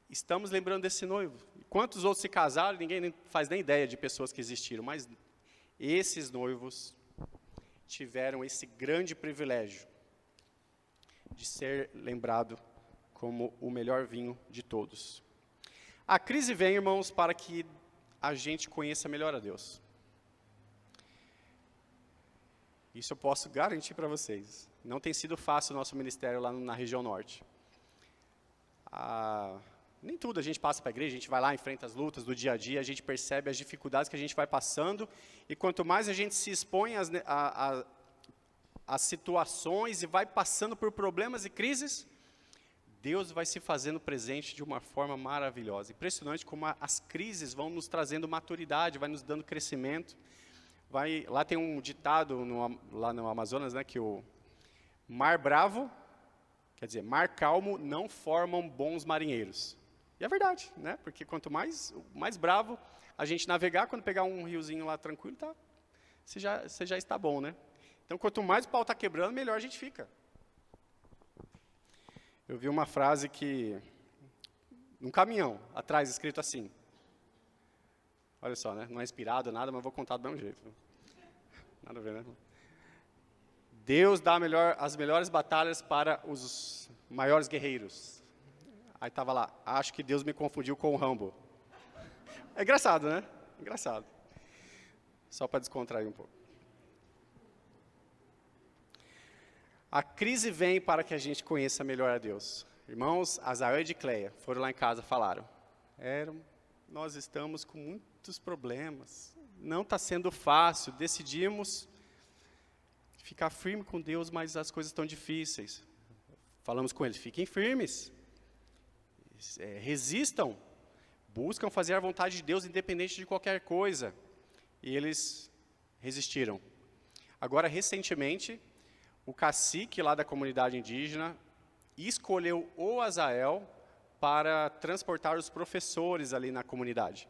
estamos lembrando desse noivo. Quantos outros se casaram, ninguém faz nem ideia de pessoas que existiram. Mas esses noivos tiveram esse grande privilégio de ser lembrado como o melhor vinho de todos. A crise vem, irmãos, para que a gente conheça melhor a Deus. Isso eu posso garantir para vocês. Não tem sido fácil o nosso ministério lá na região norte. Nem tudo a gente passa para a igreja, a gente vai lá, enfrenta as lutas do dia a dia, a gente percebe as dificuldades que a gente vai passando, e quanto mais a gente se expõe às situações e vai passando por problemas e crises, Deus vai se fazendo presente de uma forma maravilhosa. Impressionante como as crises vão nos trazendo maturidade, vai nos dando crescimento. Lá tem um ditado lá no Amazonas, né, que o mar bravo, quer dizer, mar calmo não formam bons marinheiros. E é verdade, né? Porque quanto mais bravo a gente navegar, quando pegar um riozinho lá tranquilo, você já está bom, né? Então, quanto mais o pau está quebrando, melhor a gente fica. Eu vi uma frase num caminhão, atrás, escrito assim. Olha só, né? Não é inspirado, nada, mas vou contar do mesmo jeito. Nada a ver, né? Deus dá as melhores batalhas para os maiores guerreiros. Aí estava lá, acho que Deus me confundiu com o Rambo. É engraçado, né? Engraçado. Só para descontrair um pouco. A crise vem para que a gente conheça melhor a Deus. Irmãos, Azael e Edicleia foram lá em casa, falaram. Nós estamos com muitos problemas. Não está sendo fácil. Decidimos ficar firme com Deus, mas as coisas estão difíceis. Falamos com eles, fiquem firmes. Resistam. Buscam fazer a vontade de Deus independente de qualquer coisa. E eles resistiram. Agora, recentemente, o cacique lá da comunidade indígena escolheu o Azael para transportar os professores ali na comunidade.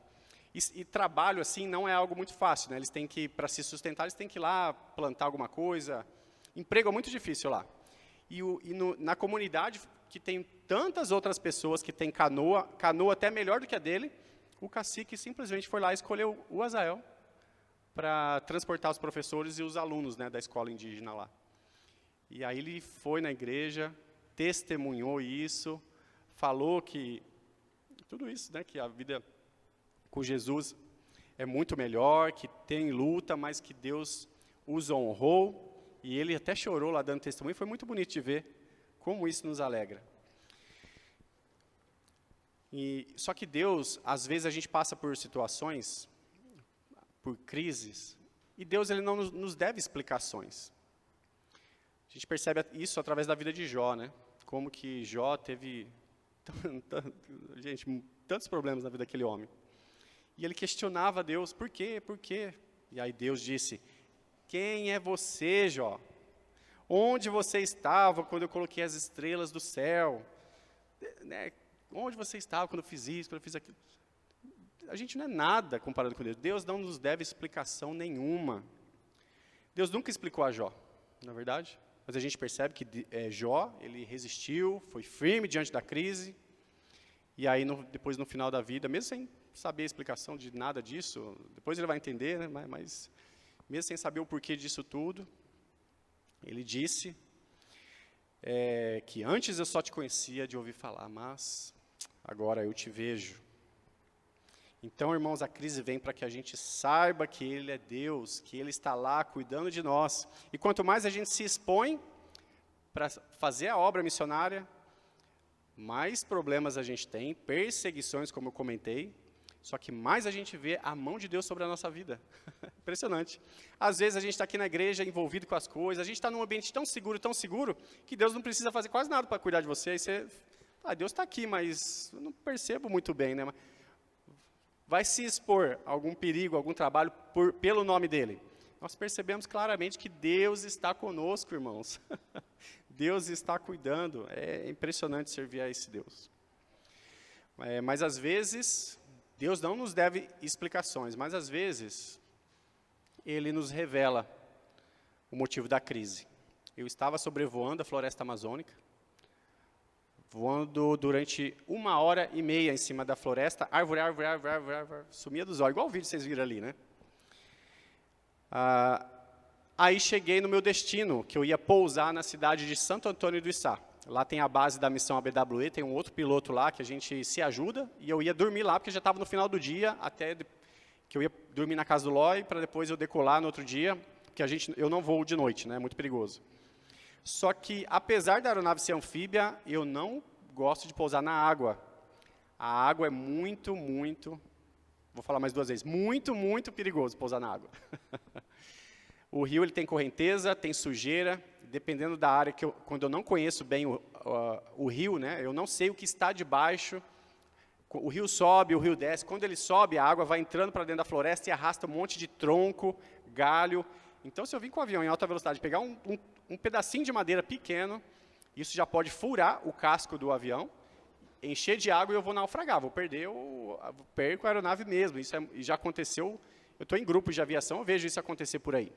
E trabalho, assim, não é algo muito fácil, né? Eles têm que, para se sustentar, eles têm que ir lá plantar alguma coisa. Emprego é muito difícil lá. Na comunidade, que tem tantas outras pessoas que têm canoa até melhor do que a dele, o cacique simplesmente foi lá e escolheu o Azael para transportar os professores e os alunos, né, da escola indígena lá. E aí ele foi na igreja, testemunhou isso, falou que tudo isso, né, que a vida com Jesus é muito melhor, que tem luta, mas que Deus os honrou, e ele até chorou lá dando testemunho. Foi muito bonito de ver como isso nos alegra. Só que Deus, às vezes a gente passa por situações, por crises, e Deus ele não nos deve explicações. A gente percebe isso através da vida de Jó, né? Como que Jó teve tantos problemas na vida daquele homem. E ele questionava a Deus, por quê, por quê? E aí Deus disse, quem é você, Jó? Onde você estava quando eu coloquei as estrelas do céu? Né? Onde você estava quando eu fiz isso, quando eu fiz aquilo? A gente não é nada comparado com Deus. Deus não nos deve explicação nenhuma. Deus nunca explicou a Jó, não é verdade? Mas a gente percebe que Jó, ele resistiu, foi firme diante da crise, e aí depois no final da vida, mesmo sem saber a explicação de nada disso, depois ele vai entender, né, mas mesmo sem saber o porquê disso tudo, ele disse que antes eu só te conhecia de ouvir falar, mas agora eu te vejo. Então, irmãos, a crise vem para que a gente saiba que Ele é Deus, que Ele está lá cuidando de nós. E quanto mais a gente se expõe para fazer a obra missionária, mais problemas a gente tem, perseguições, como eu comentei, só que mais a gente vê a mão de Deus sobre a nossa vida. Impressionante. Às vezes a gente está aqui na igreja envolvido com as coisas, a gente está num ambiente tão seguro, que Deus não precisa fazer quase nada para cuidar de você. Aí você, Deus está aqui, mas eu não percebo muito bem, né? Vai se expor a algum perigo, algum trabalho pelo nome dele. Nós percebemos claramente que Deus está conosco, irmãos. Deus está cuidando. É impressionante servir a esse Deus. Mas às vezes, Deus não nos deve explicações, mas às vezes, Ele nos revela o motivo da crise. Eu estava sobrevoando a floresta amazônica, voando durante 1h30 em cima da floresta, árvore, sumia dos olhos, igual o vídeo que vocês viram ali, né? Aí cheguei no meu destino, que eu ia pousar na cidade de Santo Antônio do Içá. Lá tem a base da missão ABWE, tem um outro piloto lá que a gente se ajuda, e eu ia dormir lá, porque já estava no final do dia, até que eu ia dormir na casa do Loi, para depois eu decolar no outro dia, porque eu não voo de noite, né? É muito perigoso. Só que, apesar da aeronave ser anfíbia, eu não gosto de pousar na água. A água é muito, vou falar mais 2 vezes, muito perigoso pousar na água. O rio ele tem correnteza, tem sujeira, dependendo da área, quando eu não conheço bem o rio, né, eu não sei o que está debaixo, o rio sobe, o rio desce, quando ele sobe, a água vai entrando para dentro da floresta e arrasta um monte de tronco, galho. Então, se eu vim com o avião em alta velocidade, pegar um pedacinho de madeira pequeno, isso já pode furar o casco do avião, encher de água e eu vou naufragar, perco a aeronave mesmo. Isso já aconteceu, eu estou em grupos de aviação, eu vejo isso acontecer por aí.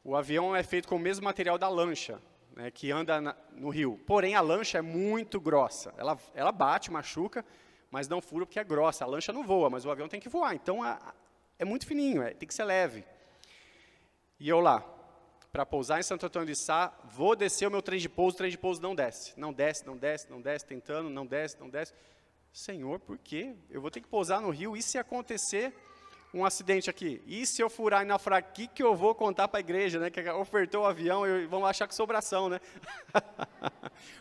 O avião é feito com o mesmo material da lancha, né, que anda no rio. Porém, a lancha é muito grossa. Ela bate, machuca, mas não fura porque é grossa. A lancha não voa, mas o avião tem que voar. Então, é muito fininho, tem que ser leve. E eu lá, para pousar em Santo Antônio do Içá, vou descer o meu trem de pouso não desce. Não desce, tentando, não desce. Senhor, por quê? Eu vou ter que pousar no rio, e se acontecer um acidente aqui? E se eu furar e naufragar, o que eu vou contar para a igreja, né? Que ofertou o avião, e vão achar que sobração, né?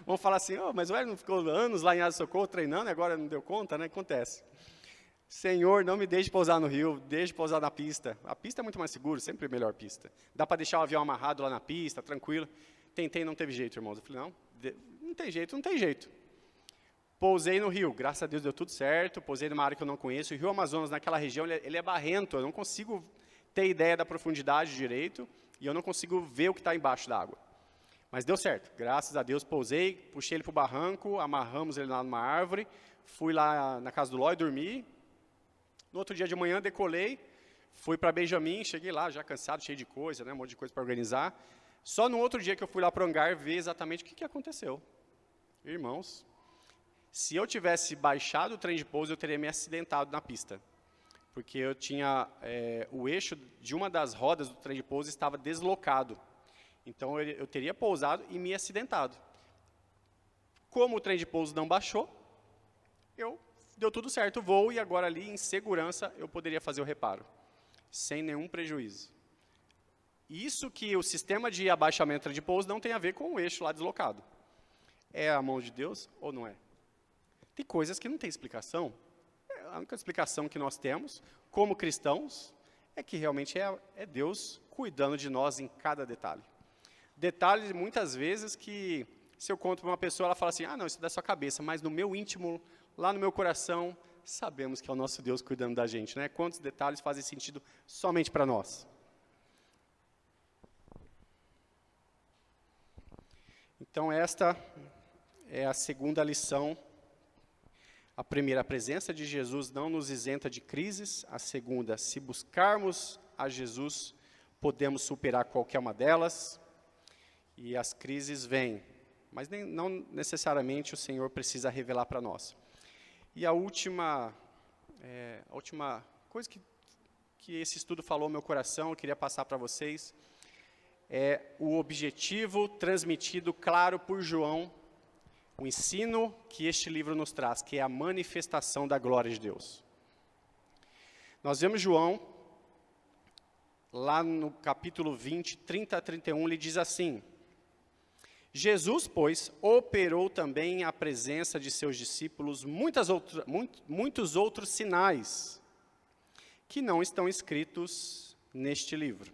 Vão falar assim, mas o Hélio não ficou anos lá em Asa Socorro treinando, e agora não deu conta, né? Acontece. Senhor, não me deixe pousar no rio, deixe pousar na pista. A pista é muito mais segura, sempre a melhor pista. Dá para deixar o avião amarrado lá na pista, tranquilo. Tentei, não teve jeito, irmãos. Eu falei, não tem jeito. Pousei no rio, graças a Deus deu tudo certo, pousei numa área que eu não conheço. O rio Amazonas, naquela região, ele é barrento, eu não consigo ter ideia da profundidade direito, e eu não consigo ver o que está embaixo da água. Mas deu certo, graças a Deus pousei, puxei ele para o barranco, amarramos ele lá numa árvore, fui lá na casa do Loi dormir, No outro dia de manhã, decolei, fui para Benjamin, cheguei lá já cansado, cheio de coisa, né, um monte de coisa para organizar. Só no outro dia que eu fui lá para o hangar ver exatamente o que aconteceu. Irmãos, se eu tivesse baixado o trem de pouso, eu teria me acidentado na pista. Porque eu tinha, o eixo de uma das rodas do trem de pouso estava deslocado. Então, eu teria pousado e me acidentado. Como o trem de pouso não baixou, deu tudo certo o voo, e agora ali, em segurança, eu poderia fazer o reparo, sem nenhum prejuízo. Isso que o sistema de abaixamento de pouso não tem a ver com o eixo lá deslocado. É a mão de Deus ou não é? Tem coisas que não tem explicação. A única explicação que nós temos, como cristãos, é que realmente é Deus cuidando de nós em cada detalhe. Detalhes, muitas vezes, que se eu conto para uma pessoa, ela fala assim, não, isso é da sua cabeça, mas no meu íntimo, lá no meu coração, sabemos que é o nosso Deus cuidando da gente, né? Quantos detalhes fazem sentido somente para nós? Então, esta é a segunda lição. A primeira, a presença de Jesus não nos isenta de crises. A segunda, se buscarmos a Jesus, podemos superar qualquer uma delas. E as crises vêm, mas não necessariamente o Senhor precisa revelar para nós. E a última coisa que esse estudo falou no meu coração, eu queria passar para vocês, é o objetivo transmitido claro por João, o ensino que este livro nos traz, que é a manifestação da glória de Deus. Nós vemos João, lá no capítulo 20, 30 a 31, ele diz assim: Jesus, pois, operou também a presença de seus discípulos muitos outros sinais, que não estão escritos neste livro.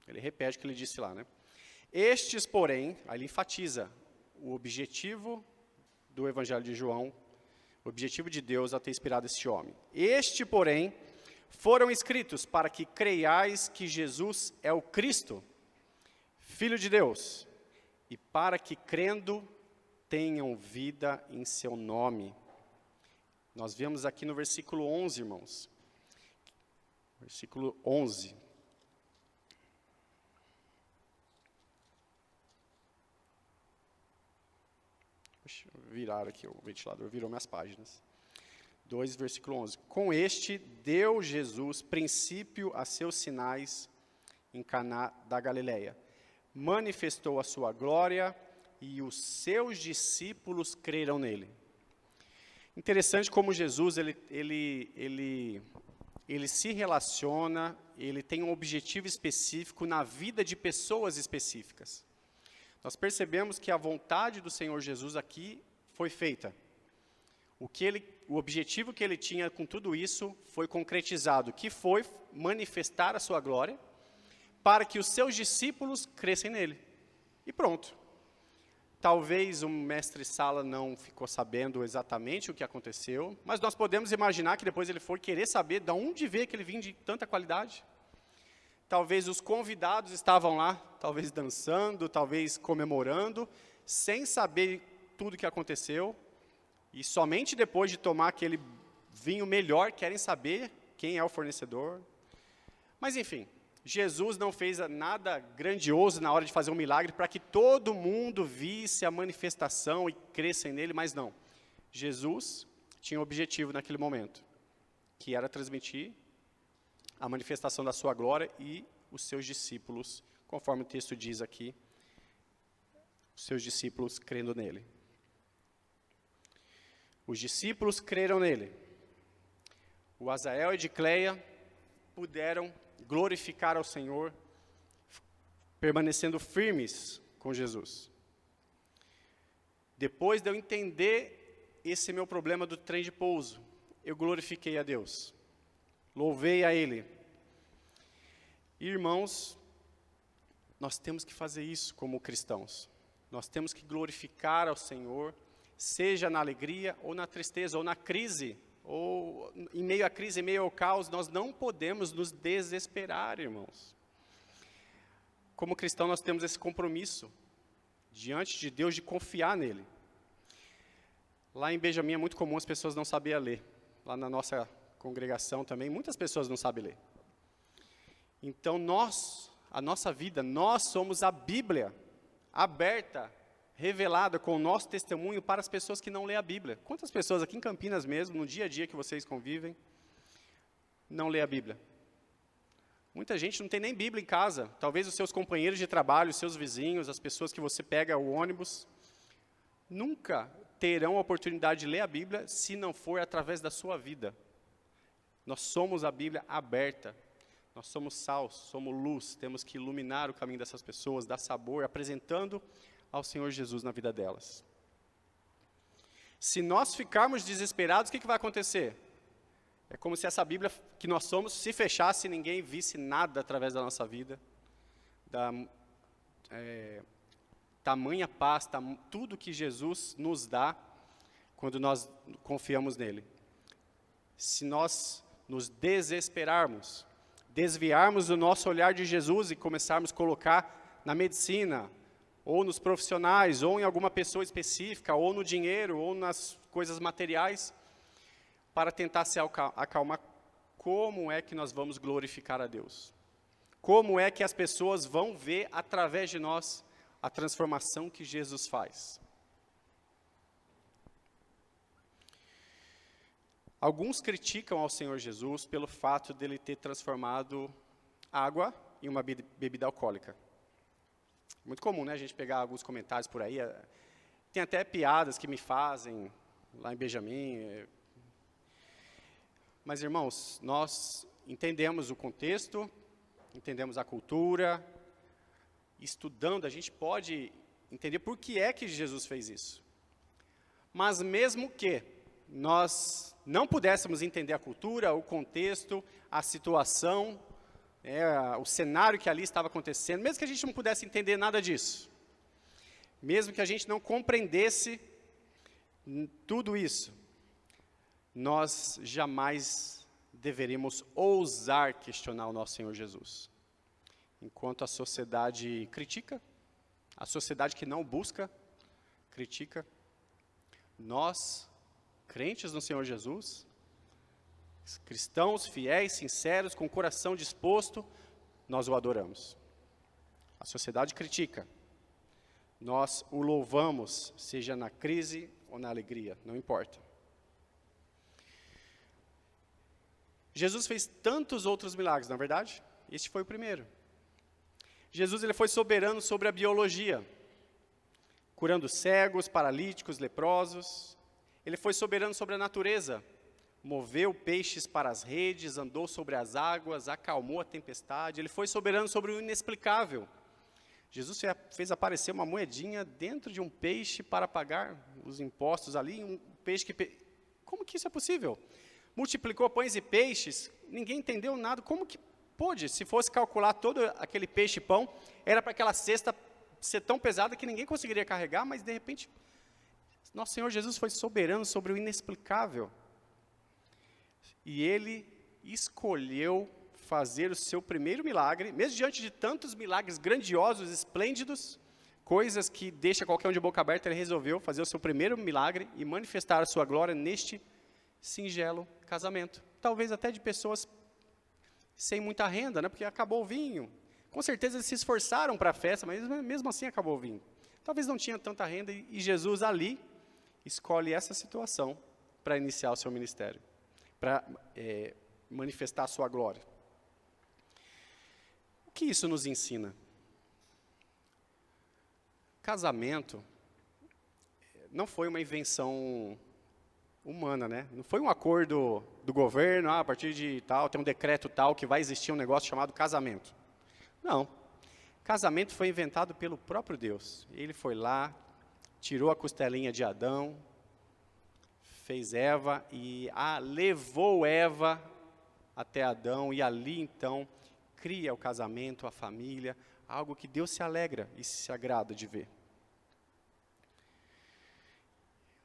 Ele repete o que ele disse lá, né? Estes, porém, aí ele enfatiza o objetivo do Evangelho de João, o objetivo de Deus ao ter inspirado este homem. Este, porém, foram escritos para que creiais que Jesus é o Cristo, Filho de Deus, e para que, crendo, tenham vida em seu nome. Nós vemos aqui no versículo 11, irmãos. Versículo 11. Deixa eu virar aqui o ventilador, virou minhas páginas. 2, versículo 11. Com este, deu Jesus princípio a seus sinais em Caná da Galileia. Manifestou a sua glória e os seus discípulos creram nele. Interessante como Jesus, ele se relaciona, ele tem um objetivo específico na vida de pessoas específicas. Nós percebemos que a vontade do Senhor Jesus aqui foi feita. O objetivo que ele tinha com tudo isso foi concretizado, que foi manifestar a sua glória, para que os seus discípulos crescem nele. E pronto. Talvez o mestre-sala não ficou sabendo exatamente o que aconteceu, mas nós podemos imaginar que depois ele foi querer saber de onde veio aquele vinho de tanta qualidade. Talvez os convidados estavam lá, talvez dançando, talvez comemorando, sem saber tudo o que aconteceu, e somente depois de tomar aquele vinho melhor, querem saber quem é o fornecedor. Mas enfim, Jesus não fez nada grandioso na hora de fazer um milagre para que todo mundo visse a manifestação e cresça nele, mas não. Jesus tinha um objetivo naquele momento, que era transmitir a manifestação da sua glória e os seus discípulos, conforme o texto diz aqui, os seus discípulos crendo nele. Os discípulos creram nele. O Azael e Dicleia puderam glorificar ao Senhor, permanecendo firmes com Jesus. Depois de eu entender esse meu problema do trem de pouso, eu glorifiquei a Deus, louvei a Ele. Irmãos, nós temos que fazer isso como cristãos. Nós temos que glorificar ao Senhor, seja na alegria, ou na tristeza, ou na crise, ou em meio à crise, em meio ao caos. Nós não podemos nos desesperar, irmãos. Como cristão, nós temos esse compromisso diante de Deus de confiar nele. Lá em Benjamin é muito comum as pessoas não saberem ler. Lá na nossa congregação também, muitas pessoas não sabem ler. Então a nossa vida, nós somos a Bíblia aberta, revelada com o nosso testemunho para as pessoas que não lêem a Bíblia. Quantas pessoas aqui em Campinas mesmo, no dia a dia que vocês convivem, não lê a Bíblia? Muita gente não tem nem Bíblia em casa. Talvez os seus companheiros de trabalho, os seus vizinhos, as pessoas que você pega o ônibus, nunca terão a oportunidade de ler a Bíblia se não for através da sua vida. Nós somos a Bíblia aberta. Nós somos sal, somos luz. Temos que iluminar o caminho dessas pessoas, dar sabor, apresentando ao Senhor Jesus na vida delas. Se nós ficarmos desesperados, o que vai acontecer? É como se essa Bíblia que nós somos se fechasse e ninguém visse nada através da nossa vida. Tamanha paz, tudo que Jesus nos dá quando nós confiamos nele. Se nós nos desesperarmos, desviarmos o nosso olhar de Jesus e começarmos a colocar na medicina, ou nos profissionais, ou em alguma pessoa específica, ou no dinheiro, ou nas coisas materiais, para tentar se acalmar, como é que nós vamos glorificar a Deus? Como é que as pessoas vão ver através de nós a transformação que Jesus faz? Alguns criticam ao Senhor Jesus pelo fato dele ter transformado água em uma bebida alcoólica. Muito comum, né, a gente pegar alguns comentários por aí. Tem até piadas que me fazem lá em Benjamin. Mas, irmãos, nós entendemos o contexto, entendemos a cultura. Estudando, a gente pode entender por que é que Jesus fez isso. Mas mesmo que nós não pudéssemos entender a cultura, o contexto, a situação, o cenário que ali estava acontecendo, mesmo que a gente não pudesse entender nada disso, mesmo que a gente não compreendesse tudo isso, nós jamais deveríamos ousar questionar o nosso Senhor Jesus. Enquanto a sociedade critica, a sociedade que não busca, critica, nós, crentes no Senhor Jesus, cristãos fiéis, sinceros, com o coração disposto, nós o adoramos. A sociedade critica, nós o louvamos, seja na crise ou na alegria, não importa. Jesus fez tantos outros milagres, na verdade, este foi o primeiro. Jesus ele foi soberano sobre a biologia, curando cegos, paralíticos, leprosos. Ele foi soberano sobre a natureza, moveu peixes para as redes, andou sobre as águas, acalmou a tempestade. Ele foi soberano sobre o inexplicável. Jesus fez aparecer uma moedinha dentro de um peixe para pagar os impostos ali, um peixe que... Como que isso é possível? Multiplicou pães e peixes, ninguém entendeu nada. Como que pôde? Se fosse calcular todo aquele peixe e pão, era para aquela cesta ser tão pesada que ninguém conseguiria carregar, mas de repente, nosso Senhor Jesus foi soberano sobre o inexplicável. E ele escolheu fazer o seu primeiro milagre, mesmo diante de tantos milagres grandiosos, esplêndidos, coisas que deixa qualquer um de boca aberta, ele resolveu fazer o seu primeiro milagre e manifestar a sua glória neste singelo casamento. Talvez até de pessoas sem muita renda, né? Porque acabou o vinho. Com certeza eles se esforçaram para a festa, mas mesmo assim acabou o vinho. Talvez não tinha tanta renda e Jesus ali escolhe essa situação para iniciar o seu ministério, para manifestar a sua glória. O que isso nos ensina? Casamento não foi uma invenção humana, né? Não foi um acordo do governo, a partir de tal, tem um decreto tal, que vai existir um negócio chamado casamento. Não. Casamento foi inventado pelo próprio Deus. Ele foi lá, tirou a costelinha de Adão, fez Eva e levou Eva até Adão, e ali então cria o casamento, a família, algo que Deus se alegra e se agrada de ver.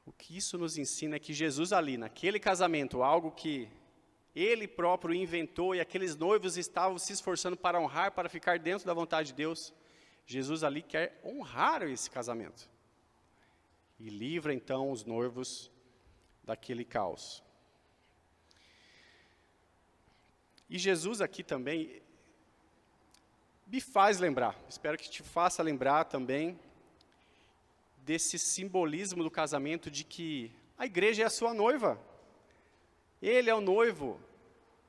O que isso nos ensina é que Jesus ali, naquele casamento, algo que ele próprio inventou e aqueles noivos estavam se esforçando para honrar, para ficar dentro da vontade de Deus, Jesus ali quer honrar esse casamento. E livra então os noivos daquele caos. E Jesus aqui também me faz lembrar, espero que te faça lembrar também desse simbolismo do casamento, de que a igreja é a sua noiva. Ele é o noivo.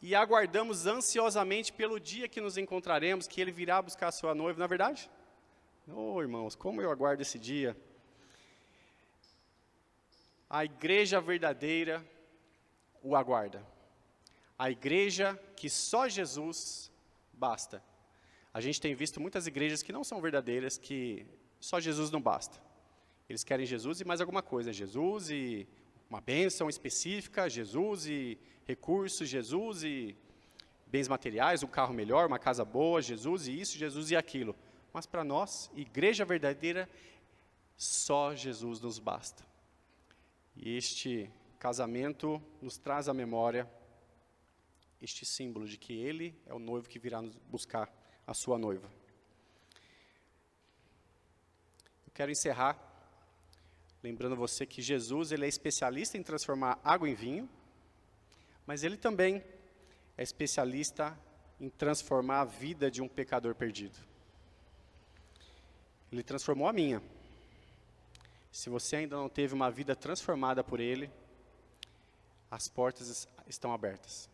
E aguardamos ansiosamente pelo dia que nos encontraremos, que ele virá buscar a sua noiva, não é verdade? Oh, irmãos, como eu aguardo esse dia. A igreja verdadeira o aguarda. A igreja que só Jesus basta. A gente tem visto muitas igrejas que não são verdadeiras, que só Jesus não basta. Eles querem Jesus e mais alguma coisa. Jesus e uma bênção específica, Jesus e recursos, Jesus e bens materiais, um carro melhor, uma casa boa, Jesus e isso, Jesus e aquilo. Mas para nós, igreja verdadeira, só Jesus nos basta. E este casamento nos traz à memória este símbolo de que Ele é o noivo que virá nos buscar a sua noiva. Eu quero encerrar lembrando você que Jesus, ele é especialista em transformar água em vinho, mas ele também é especialista em transformar a vida de um pecador perdido. Ele transformou a minha. Se você ainda não teve uma vida transformada por ele, as portas estão abertas.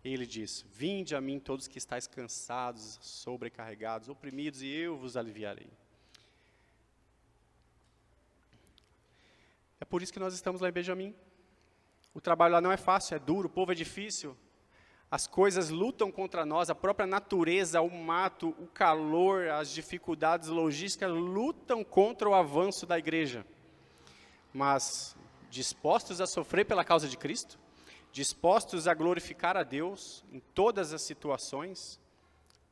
Ele diz: vinde a mim todos que estáis cansados, sobrecarregados, oprimidos, e eu vos aliviarei. É por isso que nós estamos lá em Benjamim. O trabalho lá não é fácil, é duro, o povo é difícil. As coisas lutam contra nós, a própria natureza, o mato, o calor, as dificuldades logísticas lutam contra o avanço da igreja. Mas dispostos a sofrer pela causa de Cristo, dispostos a glorificar a Deus em todas as situações,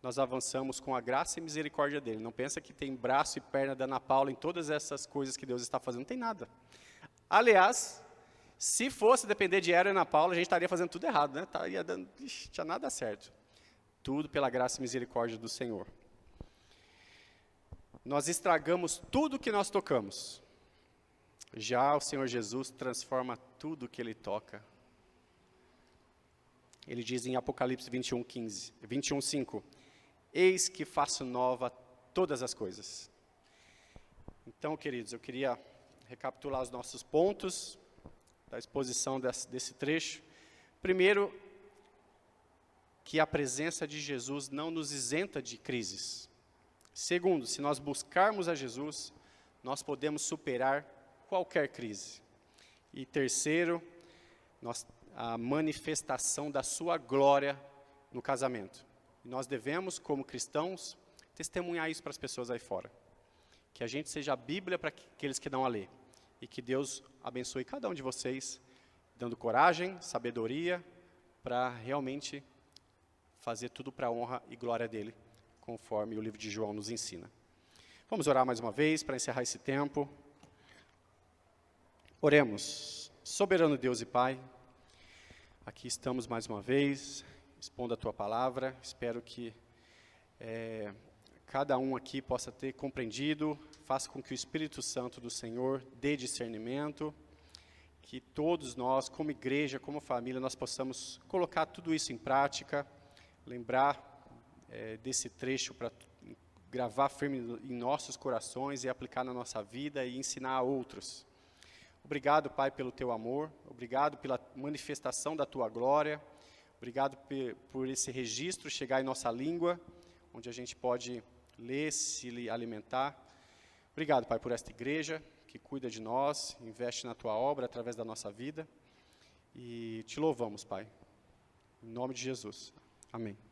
nós avançamos com a graça e misericórdia dele. Não pensa que tem braço e perna da Ana Paula em todas essas coisas que Deus está fazendo, não tem nada. Aliás, se fosse depender de Ana e Ana Paula, a gente estaria fazendo tudo errado, né? Tinha nada certo. Tudo pela graça e misericórdia do Senhor. Nós estragamos tudo que nós tocamos. Já o Senhor Jesus transforma tudo que Ele toca. Ele diz em Apocalipse 21:5, eis que faço nova todas as coisas. Então, queridos, eu queria recapitular os nossos pontos da exposição desse trecho. Primeiro, que a presença de Jesus não nos isenta de crises. Segundo, se nós buscarmos a Jesus, nós podemos superar qualquer crise. E terceiro, a manifestação da sua glória no casamento. E nós devemos, como cristãos, testemunhar isso para as pessoas aí fora. Que a gente seja a Bíblia para aqueles que não a lê. E que Deus abençoe cada um de vocês, dando coragem, sabedoria, para realmente fazer tudo para a honra e glória dele, conforme o livro de João nos ensina. Vamos orar mais uma vez para encerrar esse tempo. Oremos. Soberano Deus e Pai, aqui estamos mais uma vez, expondo a Tua palavra. Espero que cada um aqui possa ter compreendido, faça com que o Espírito Santo do Senhor dê discernimento, que todos nós, como igreja, como família, nós possamos colocar tudo isso em prática, lembrar desse trecho para gravar firme em nossos corações e aplicar na nossa vida e ensinar a outros. Obrigado, Pai, pelo Teu amor, obrigado pela manifestação da Tua glória, obrigado por esse registro chegar em nossa língua, onde a gente pode ler, se alimentar. Obrigado, Pai, por esta igreja que cuida de nós, investe na Tua obra através da nossa vida. E Te louvamos, Pai. Em nome de Jesus. Amém.